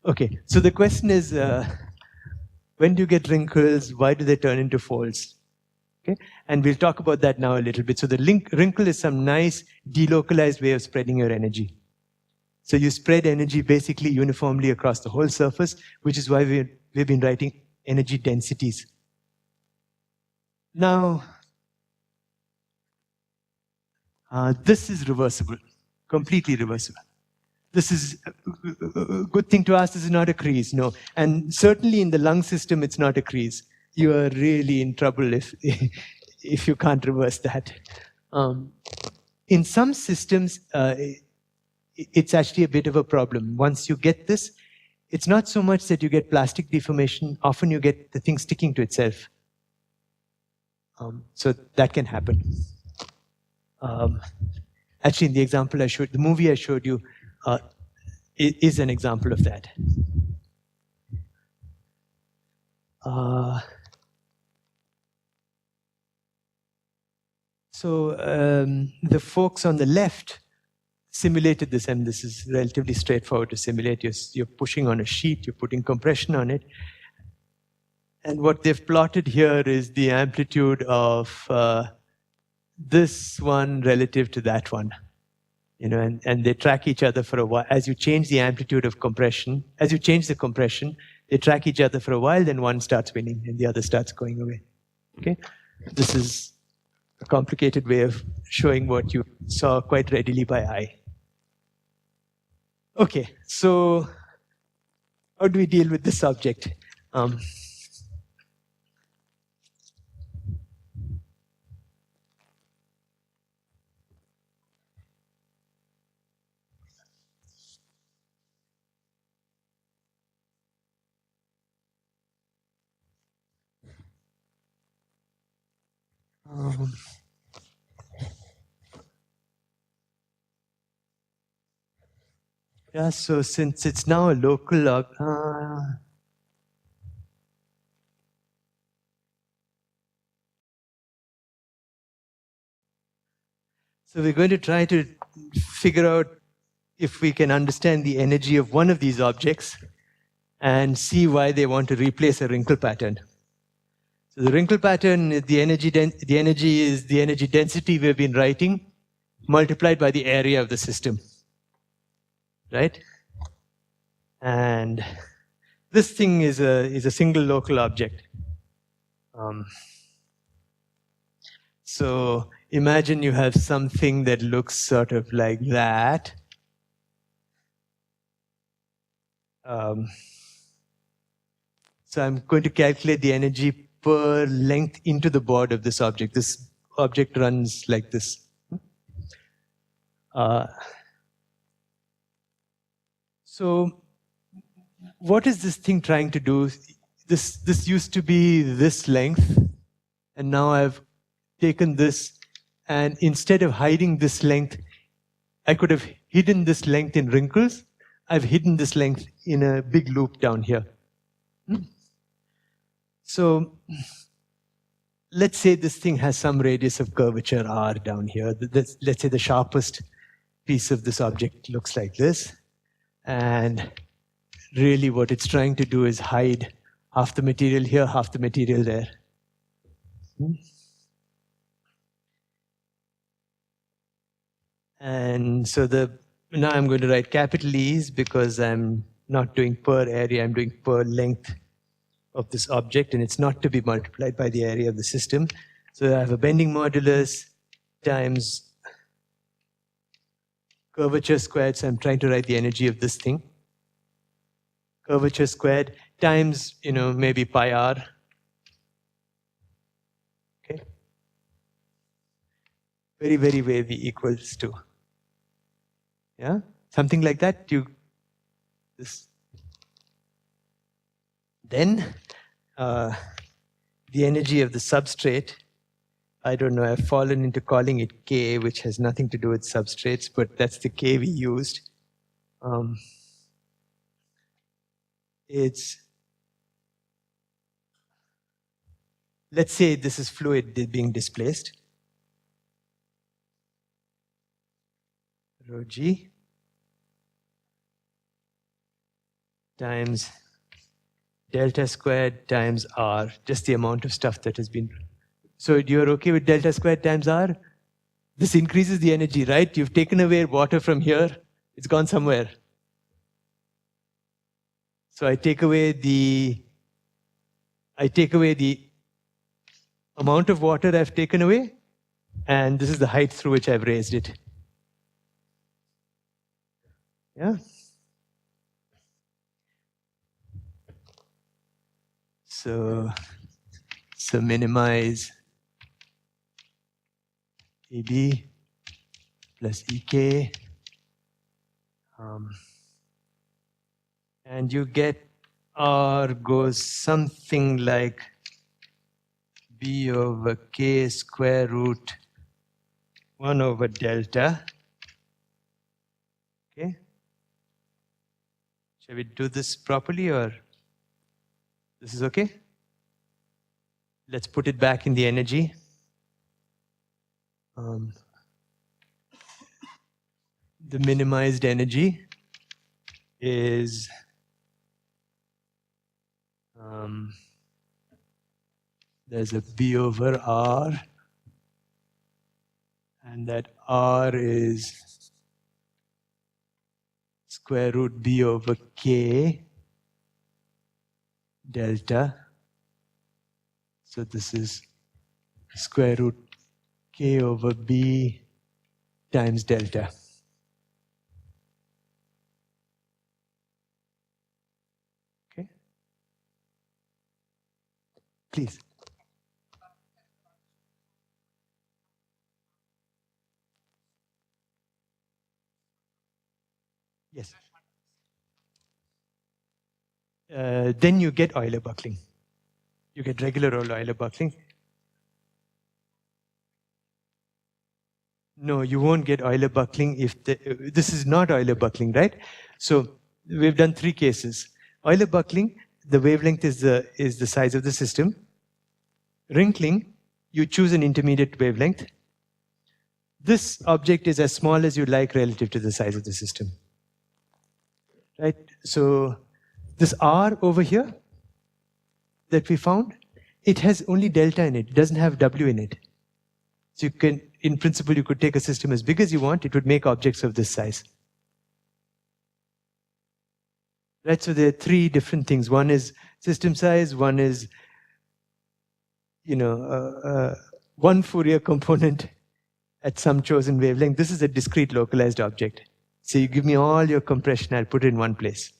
Okay, so the question is, when do you get wrinkles? Why do they turn into folds? Okay, and we'll talk about that now a little bit. So the wrinkle is some nice delocalized way of spreading your energy. So you spread energy basically uniformly across the whole surface, which is why we've been writing energy densities. Now, this is reversible, completely reversible. This is a good thing to ask. This is not a crease, no. And certainly in the lung system, it's not a crease. You are really in trouble if you can't reverse that. In some systems, it's actually a bit of a problem. Once you get this, it's not so much that you get plastic deformation. Often you get the thing sticking to itself. So that can happen. Actually, in the example I showed, the movie I showed you, is an example of that. So the folks on the left simulated this, and this is relatively straightforward to simulate. You're pushing on a sheet, you're putting compression on it. And what they've plotted here is the amplitude of this one relative to that one. And they track each other for a while. As you change the amplitude of compression, as you change the compression, they track each other for a while, then one starts winning and the other starts going away. Okay? This is a complicated way of showing what you saw quite readily by eye. Okay, so how do we deal with this object? Yeah, so since it's now a local, so we're going to try to figure out if we can understand the energy of one of these objects and see why they want to replace a wrinkle pattern. So the wrinkle pattern, the energy is the energy density we've been writing multiplied by the area of the system, right? And this thing is a single local object. So imagine you have something that looks sort of like that. So I'm going to calculate the energy per length into the board of this object. This object runs like this. So what is this thing trying to do? This used to be this length, and now I've taken this, and instead of hiding this length, I could have hidden this length in wrinkles. I've hidden this length in a big loop down here. So let's say this thing has some radius of curvature r down here. Let's say the sharpest piece of this object looks like this. And really what it's trying to do is hide half the material here, half the material there. And so now I'm going to write capital E's because I'm not doing per area, I'm doing per length of this object, and it's not to be multiplied by the area of the system. So I have a bending modulus times curvature squared, so I'm trying to write the energy of this thing. Curvature squared times, maybe pi r. Okay. Very, very wavy equals to. Yeah? Something like that. Then the energy of the substrate, I don't know, I've fallen into calling it K, which has nothing to do with substrates, but that's the K we used. Let's say this is fluid being displaced. Rho G times delta squared times R, just the amount of stuff that has been. So you're okay with delta squared times R? This increases the energy, right? You've taken away water from here, it's gone somewhere. So I take away the amount of water I've taken away, and this is the height through which I've raised it. Yeah. So minimize EB plus EK. And you get R goes something like B over K square root 1 over delta. Okay. Shall we do this properly, or this is okay? Let's put it back in the energy. The minimized energy is there's a B over R, and that R is square root B over K delta. So this is square root K over B times delta. Okay? Please. Yes. Then you get Euler buckling. You get regular Euler buckling. No, you won't get Euler buckling if this is not Euler buckling, right? So we've done 3 cases. Euler buckling, the wavelength is the size of the system. Wrinkling, you choose an intermediate wavelength. This object is as small as you like relative to the size of the system. Right? So this R over here that we found, it has only delta in it. It doesn't have W in it. So you can, in principle, you could take a system as big as you want. It would make objects of this size. Right? So there are 3 different things. One is system size. One is, one Fourier component at some chosen wavelength. This is a discrete localized object. So you give me all your compression, I'll put it in one place.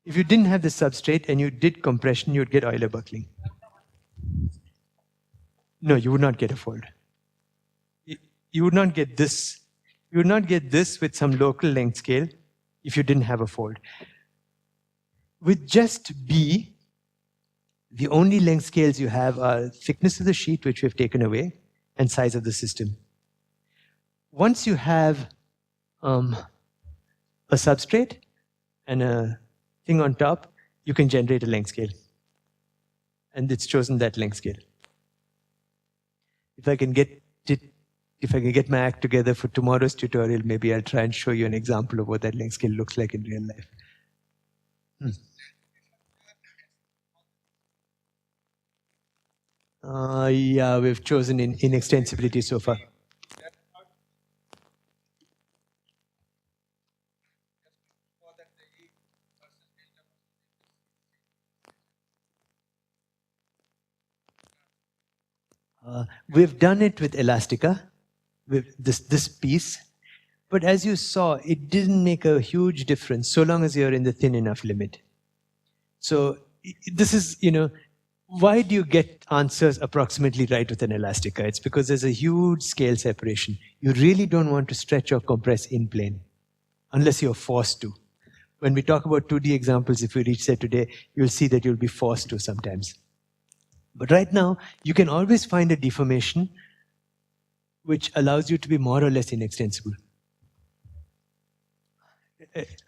If you didn't have the substrate and you did compression, you'd get Euler buckling. No, you would not get a fold. You would not get this. You would not get this with some local length scale if you didn't have a fold. With just B, the only length scales you have are thickness of the sheet, which we've taken away, and size of the system. Once you have a substrate and a thing on top, you can generate a length scale. And it's chosen that length scale. If I can get my act together for tomorrow's tutorial, maybe I'll try and show you an example of what that length scale looks like in real life. Yeah, we've chosen inextensibility so far. We've done it with Elastica, with this piece, but as you saw, it didn't make a huge difference so long as you're in the thin enough limit. So this is, why do you get answers approximately right with an Elastica? It's because there's a huge scale separation. You really don't want to stretch or compress in plane, unless you're forced to. When we talk about 2D examples, if we reach there today, you'll see that you'll be forced to sometimes. But right now, you can always find a deformation which allows you to be more or less inextensible.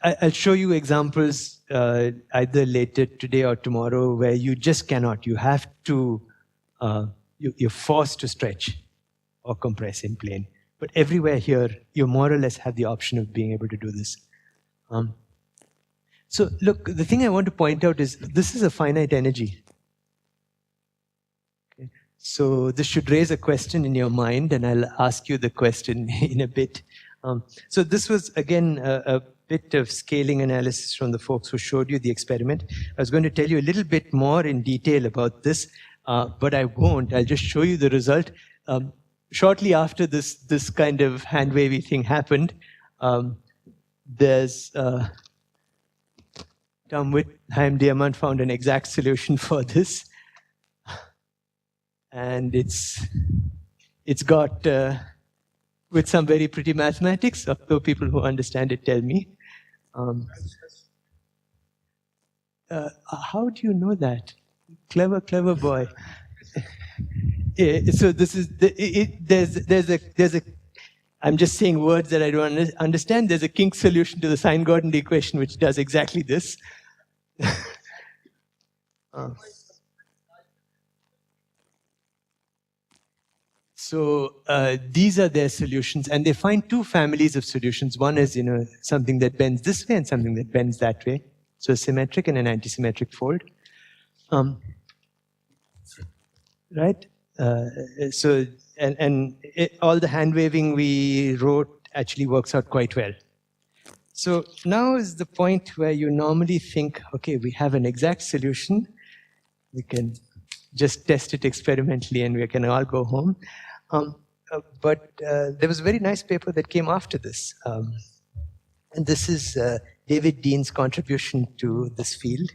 I'll show you examples either later today or tomorrow where you just cannot. You have to, you're forced to stretch or compress in plane. But everywhere here, you more or less have the option of being able to do this. So look, the thing I want to point out is this is a finite energy. So this should raise a question in your mind, and I'll ask you the question in a bit. So this was, again, a bit of scaling analysis from the folks who showed you the experiment. I was going to tell you a little bit more in detail about this, but I won't. I'll just show you the result. Shortly after this kind of hand-wavy thing happened, there's Tom Witheim-Diamant found an exact solution for this. And it's got, with some very pretty mathematics, although people who understand it tell me. How do you know that? Clever, clever boy. So this is, there's a, I'm just saying words that I don't understand. There's a kink solution to the Sine-Gordon equation which does exactly this. So these are their solutions, and they find two families of solutions. One is, something that bends this way and something that bends that way. So a symmetric and an antisymmetric fold. Right? So all the hand waving we wrote actually works out quite well. So now is the point where you normally think, okay, we have an exact solution. We can just test it experimentally and we can all go home. But there was a very nice paper that came after this. And this is David Dean's contribution to this field.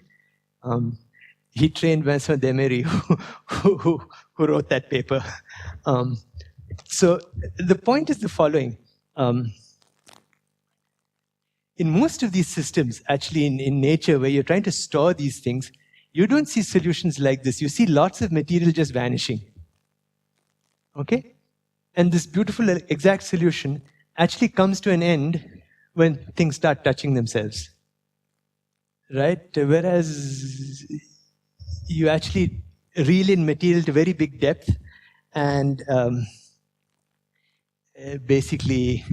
He trained Vincent Demery, who wrote that paper. So the point is the following. In most of these systems, actually in nature, where you're trying to store these things, you don't see solutions like this. You see lots of material just vanishing. Okay? And this beautiful exact solution actually comes to an end when things start touching themselves. Right? Whereas you actually reel in material to very big depth, and basically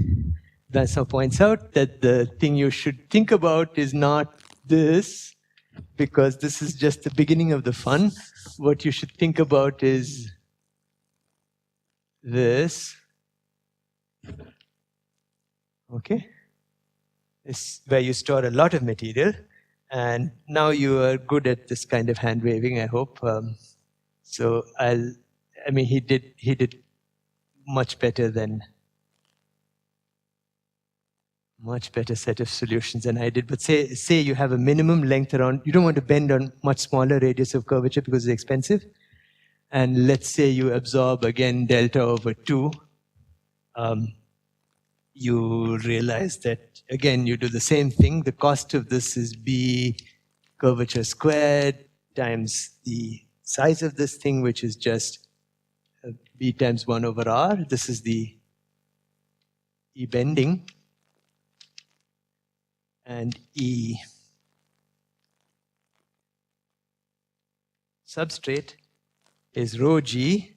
Vincent points out that the thing you should think about is not this, because this is just the beginning of the fun. What you should think about is this. Okay? This is where you store a lot of material. And now you are good at this kind of hand waving, I hope. So he did much better set of solutions than I did. But say you have a minimum length around, you don't want to bend on much smaller radius of curvature because it's expensive. And let's say you absorb again delta over 2. You realize that, again, you do the same thing. The cost of this is B curvature squared times the size of this thing, which is just B times 1 over R. This is the E bending. And E substrate is rho G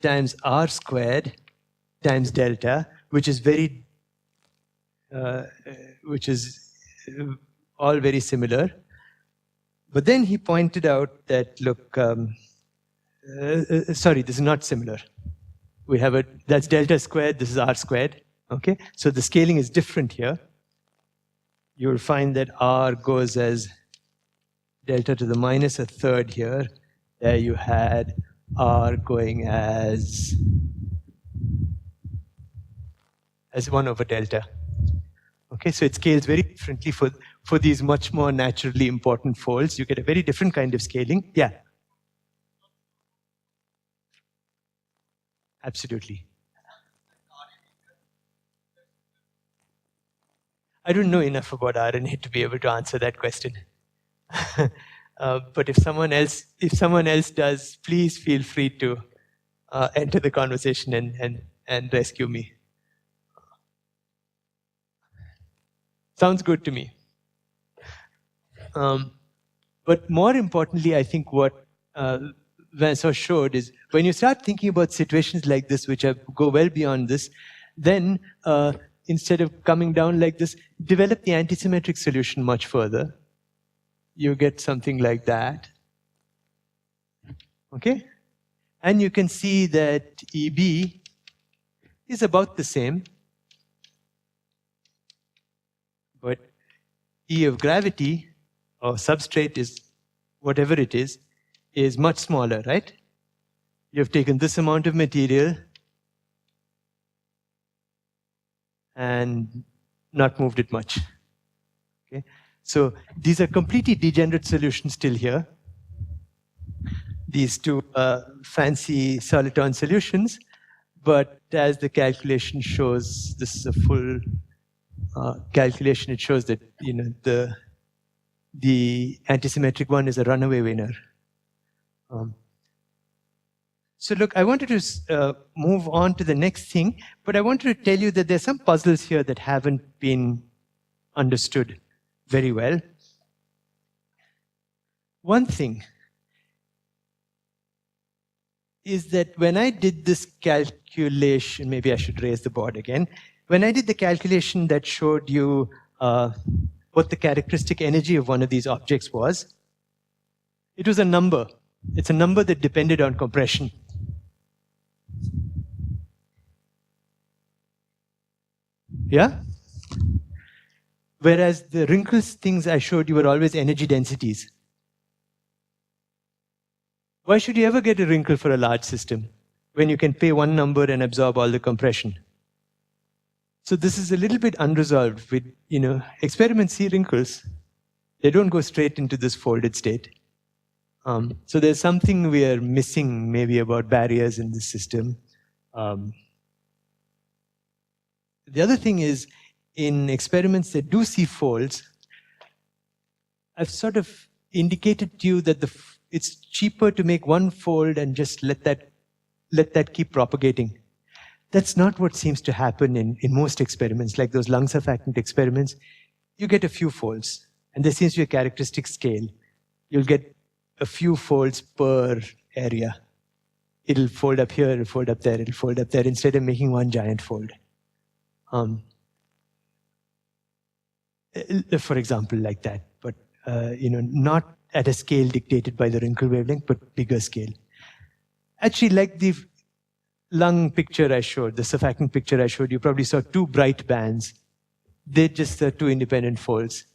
times R squared times delta, which is all very similar. But then he pointed out that, look, sorry, this is not similar. We have that's delta squared, this is R squared, okay? So the scaling is different here. You'll find that R goes as delta to the minus a third here. There you had R going as 1 over delta. Okay, so it scales very differently for these much more naturally important folds. You get a very different kind of scaling. Yeah. Absolutely. I don't know enough about RNA to be able to answer that question. But if someone else does, please feel free to enter the conversation and rescue me. Sounds good to me. But more importantly, I think what Vincent showed is when you start thinking about situations like this, which go well beyond this, then instead of coming down like this, develop the antisymmetric solution much further. You get something like that. Okay? And you can see that EB is about the same. But E of gravity, or substrate is whatever it is much smaller, right? You've taken this amount of material and not moved it much. Okay? So these are completely degenerate solutions still here. These two fancy soliton solutions, but as the calculation shows, this is a full calculation. It shows that the antisymmetric one is a runaway winner. So look, I wanted to move on to the next thing, but I wanted to tell you that there's some puzzles here that haven't been understood very well. One thing is that when I did this calculation, maybe I should raise the board again. When I did the calculation that showed you what the characteristic energy of one of these objects was, it was a number. It's a number that depended on compression. Yeah? Whereas the wrinkles things I showed you were always energy densities. Why should you ever get a wrinkle for a large system when you can pay one number and absorb all the compression? So this is a little bit unresolved with, experiments see wrinkles. They don't go straight into this folded state. So there's something we are missing maybe about barriers in this system. The other thing is, in experiments that do see folds, I've sort of indicated to you that it's cheaper to make one fold and just let that keep propagating. That's not what seems to happen in most experiments, like those lung surfactant experiments. You get a few folds, and there seems to be a characteristic scale. You'll get a few folds per area. It'll fold up here, it'll fold up there, it'll fold up there, instead of making one giant fold. For example, like that, but not at a scale dictated by the wrinkle wavelength, but bigger scale. Actually, like the lung picture I showed, the surfactant picture I showed, you probably saw two bright bands. They're just two independent folds.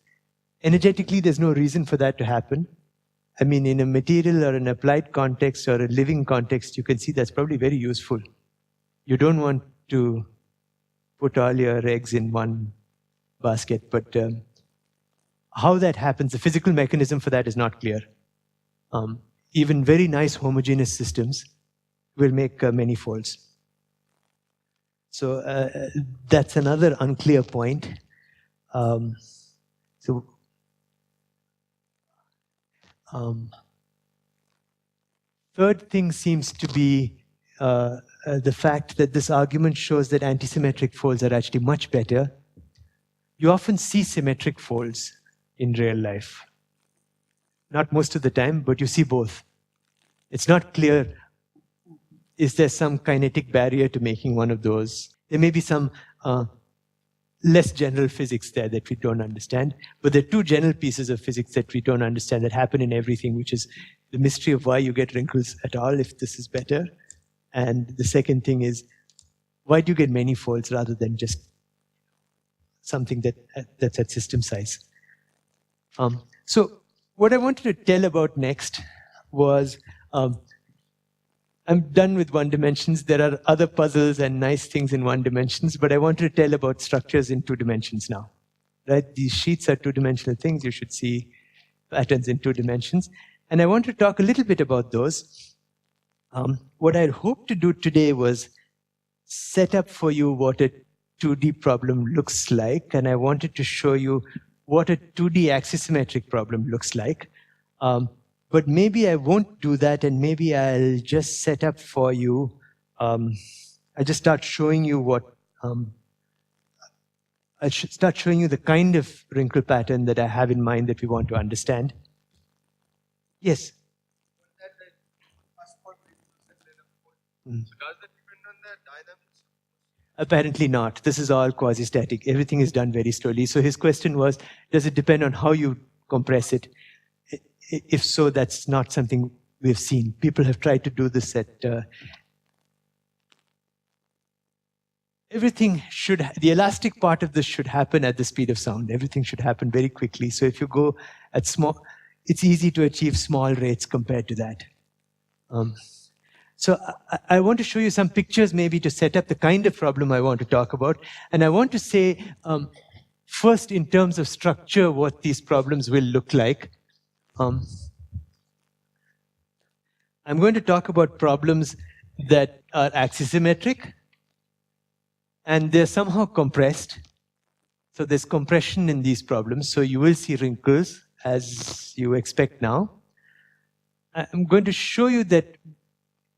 Energetically, there's no reason for that to happen. I mean, in a material or an applied context or a living context, you can see that's probably very useful. You don't want to put all your eggs in one basket, but how that happens, the physical mechanism for that is not clear. Even very nice homogeneous systems will make many folds. So that's another unclear point. Third thing seems to be the fact that this argument shows that antisymmetric folds are actually much better. You often see symmetric folds in real life. Not most of the time, but you see both. It's not clear, is there some kinetic barrier to making one of those? There may be some less general physics there that we don't understand, but there are two general pieces of physics that we don't understand that happen in everything, which is the mystery of why you get wrinkles at all if this is better. And the second thing is, why do you get many folds rather than just something that's at system size? So what I wanted to tell about next was, I'm done with one dimensions. There are other puzzles and nice things in one dimensions, but I wanted to tell about structures in 2 dimensions now. Right? These sheets are 2-dimensional things. You should see patterns in 2 dimensions. And I want to talk a little bit about those. What I hoped to do today was set up for you what a 2D problem looks like, and I wanted to show you what a 2D axisymmetric problem looks like. But maybe I won't do that, and maybe I'll just set up for you. I'll just start showing you what, I should start showing you the kind of wrinkle pattern that I have in mind that we want to understand. Yes? So does that depend on the dynamics? Apparently not. This is all quasi-static. Everything is done very slowly. So his question was, does it depend on how you compress it? If so, that's not something we've seen. People have tried to do this at everything should, the elastic part of this should happen at the speed of sound. Everything should happen very quickly. So if you go at small, it's easy to achieve small rates compared to that. So I want to show you some pictures maybe to set up the kind of problem I want to talk about. And I want to say, first in terms of structure, what these problems will look like. I'm going to talk about problems that are axisymmetric, and they're somehow compressed. So there's compression in these problems. So you will see wrinkles, as you expect now. I'm going to show you that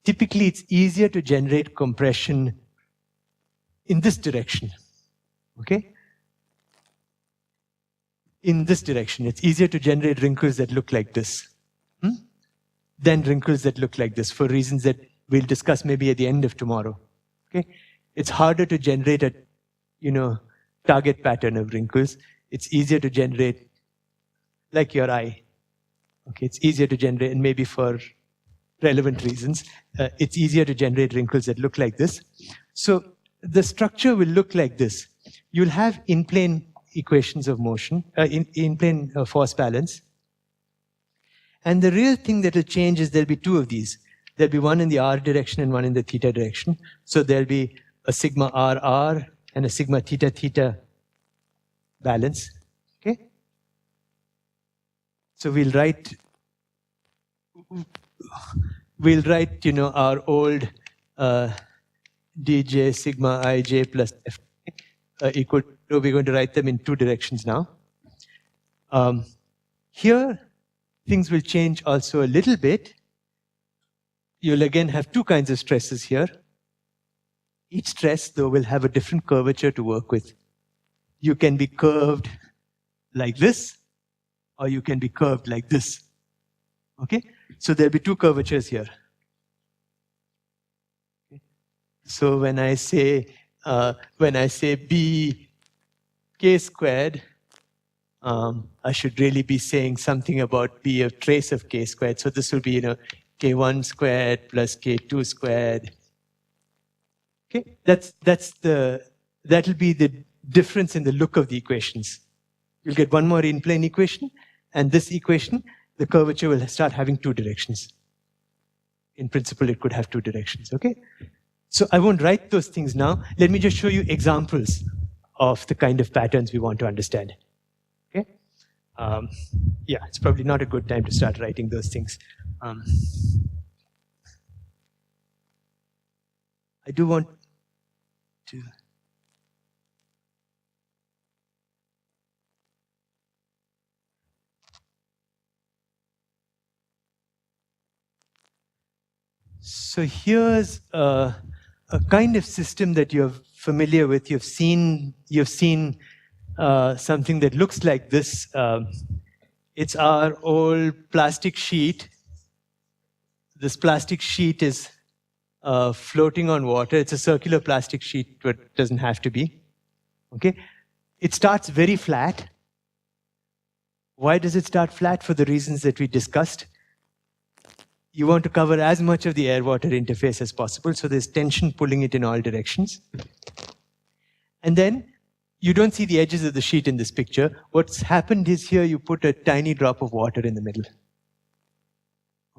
typically it's easier to generate compression in this direction. Okay? In this direction, it's easier to generate wrinkles that look like this than wrinkles that look like this, for reasons that we'll discuss maybe at the end of tomorrow. Okay? It's harder to generate a, target pattern of wrinkles. It's easier to generate like your eye. Okay, it's easier to generate, and maybe for relevant reasons, it's easier to generate wrinkles that look like this. So the structure will look like this. You'll have in-plane equations of motion, in-plane force balance. And the real thing that will change is there'll be two of these. There'll be one in the r direction and one in the theta direction. So there'll be a sigma r and a sigma theta balance. Okay? So we'll write, our old dj sigma ij plus f equal to, we're going to write them in two directions now. Here, things will change also a little bit. You'll again have two kinds of stresses here. Each stress, though, will have a different curvature to work with. You can be curved like this, or you can be curved like this. Okay? So there'll be two curvatures here. Okay. So when I say b k squared, I should really be saying something about b a trace of k squared. So this will be, k1 squared plus k2 squared. Okay, that'll be the difference in the look of the equations. You'll get one more in-plane equation, and this equation, the curvature will start having two directions. In principle, it could have two directions, okay? So I won't write those things now. Let me just show you examples of the kind of patterns we want to understand, okay? Yeah, it's probably not a good time to start writing those things. I do want to... So here's a kind of system that you're familiar with. You've seen something that looks like this. It's our old plastic sheet. This plastic sheet is floating on water. It's a circular plastic sheet, but it doesn't have to be. Okay? It starts very flat. Why does it start flat? For the reasons that we discussed. You want to cover as much of the air-water interface as possible, so there's tension pulling it in all directions. And then you don't see the edges of the sheet in this picture. What's happened is here you put a tiny drop of water in the middle.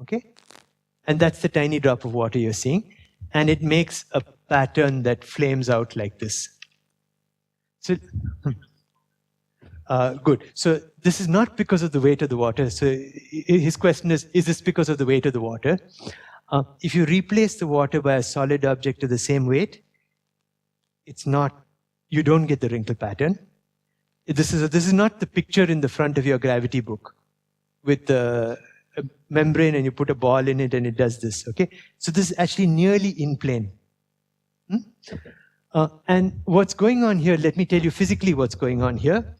Okay? And that's the tiny drop of water you're seeing. And it makes a pattern that flames out like this. So, good. So this is not because of the weight of the water. So his question is this because of the weight of the water? If you replace the water by a solid object of the same weight, it's not, you don't get the wrinkle pattern. This is not the picture in the front of your gravity book with the membrane and you put a ball in it and it does this, okay? So this is actually nearly in plane. And what's going on here, let me tell you physically what's going on here,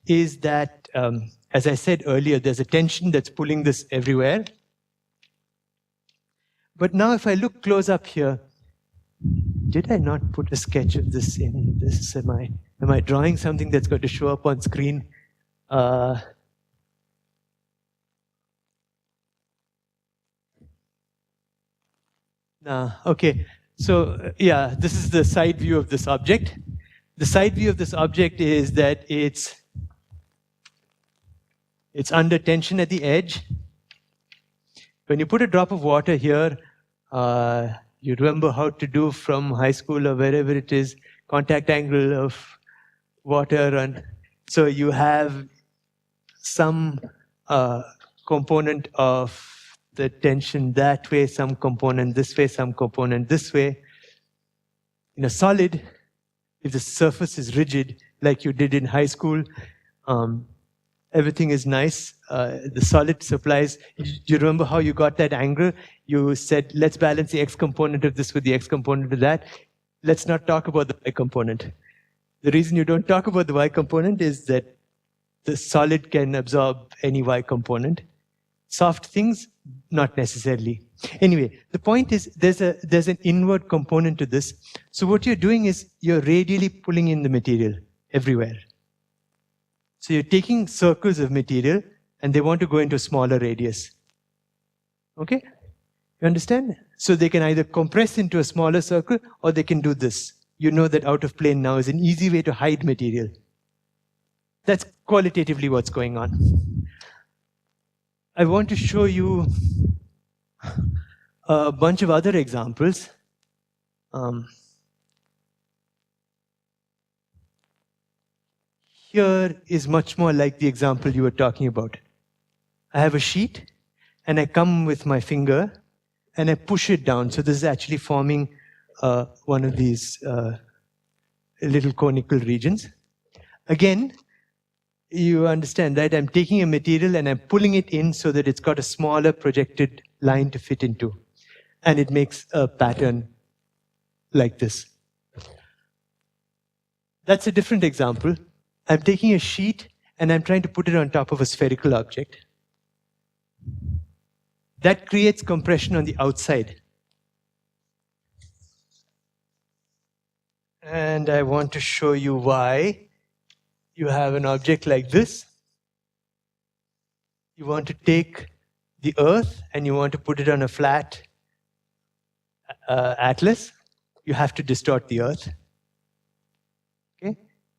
is that, as I said earlier, there's a tension that's pulling this everywhere. But now if I look close up here, did I not put a sketch of this in this? Am I drawing something that's going to show up on screen? Okay. So yeah, this is the side view of this object. The side view of this object is that it's under tension at the edge. When you put a drop of water here, you remember how to do from high school or wherever it is, contact angle of water. And so you have some component of the tension that way, some component this way, some component this way. In a solid, if the surface is rigid, like you did in high school, everything is nice. The solid supplies, you remember how you got that angle? You said, let's balance the x component of this with the x component of that. Let's not talk about the y component. The reason you don't talk about the y component is that the solid can absorb any y component. Soft things, not necessarily. Anyway, the point is there's an inward component to this. So what you're doing is you're radially pulling in the material everywhere. So you're taking circles of material and they want to go into a smaller radius. Okay? You understand? So they can either compress into a smaller circle or they can do this. You know that out of plane now is an easy way to hide material. That's qualitatively what's going on. I want to show you a bunch of other examples. Here is much more like the example you were talking about. I have a sheet, and I come with my finger, and I push it down. So this is actually forming one of these little conical regions. Again, you understand, right? I'm taking a material and I'm pulling it in so that it's got a smaller projected line to fit into. And it makes a pattern like this. That's a different example. I'm taking a sheet and I'm trying to put it on top of a spherical object. That creates compression on the outside. And I want to show you why. You have an object like this. You want to take the Earth and you want to put it on a flat atlas. You have to distort the Earth. Okay?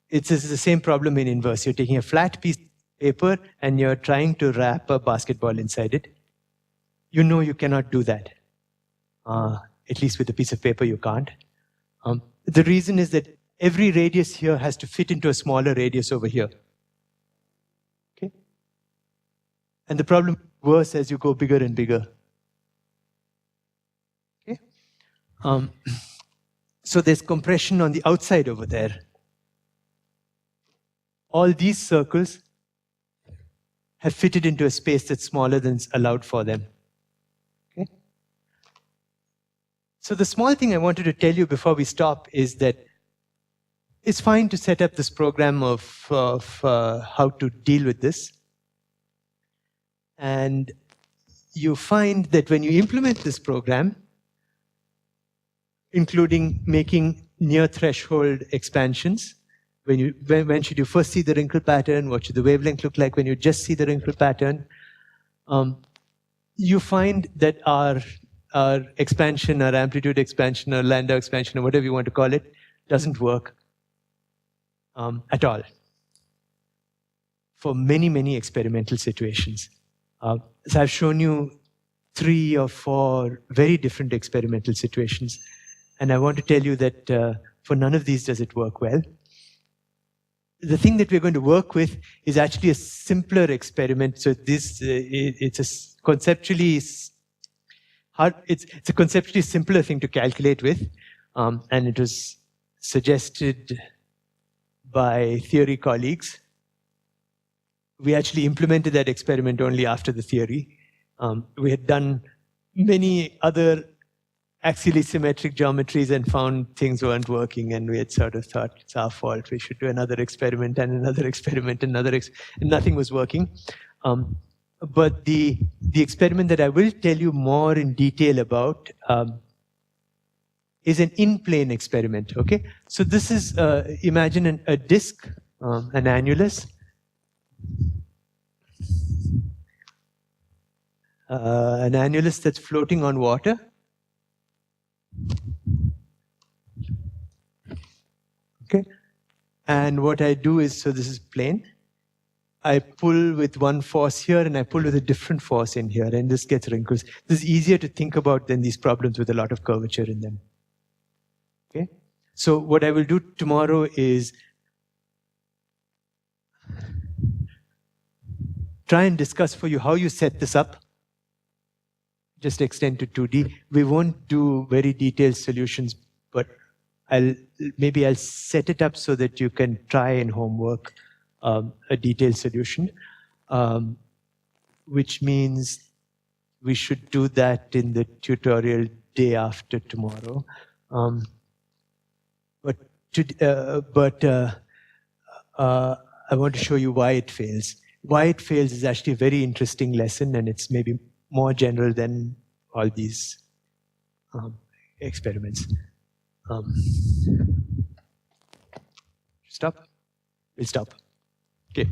It's the same problem in inverse. You're taking a flat piece of paper and you're trying to wrap a basketball inside it. You know you cannot do that. At least with a piece of paper you can't. The reason is that every radius here has to fit into a smaller radius over here. Okay? And the problem is worse as you go bigger and bigger. Okay? So there's compression on the outside over there. All these circles have fitted into a space that's smaller than is allowed for them. Okay? So the small thing I wanted to tell you before we stop is that it's fine to set up this program of how to deal with this. And you find that when you implement this program, including making near threshold expansions, when should you first see the wrinkle pattern, what should the wavelength look like when you just see the wrinkle pattern, you find that our expansion, our amplitude expansion, or Landau expansion, or whatever you want to call it, doesn't work. At all, for many, many experimental situations. So I've shown you 3 or 4 very different experimental situations, and I want to tell you that for none of these does it work well. The thing that we're going to work with is actually a simpler experiment. So this it's a conceptually hard. It's a conceptually simpler thing to calculate with, and it was suggested by theory colleagues. We actually implemented that experiment only after the theory. We had done many other axially symmetric geometries and found things weren't working, and we had sort of thought it's our fault. We should do another experiment and another experiment and and nothing was working. But the experiment that I will tell you more in detail about is an in-plane experiment, okay? So this is, imagine a disk, an annulus. An annulus that's floating on water. And what I do is, so this is plane. I pull with one force here and I pull with a different force in here, and this gets wrinkles. This is easier to think about than these problems with a lot of curvature in them. Okay? So what I will do tomorrow is try and discuss for you how you set this up. Just extend to 2D. We won't do very detailed solutions, but maybe I'll set it up so that you can try in homework a detailed solution, which means we should do that in the tutorial day after tomorrow. But I want to show you why it fails. Why it fails is actually a very interesting lesson, and it's maybe more general than all these experiments. Stop? We'll stop. Okay.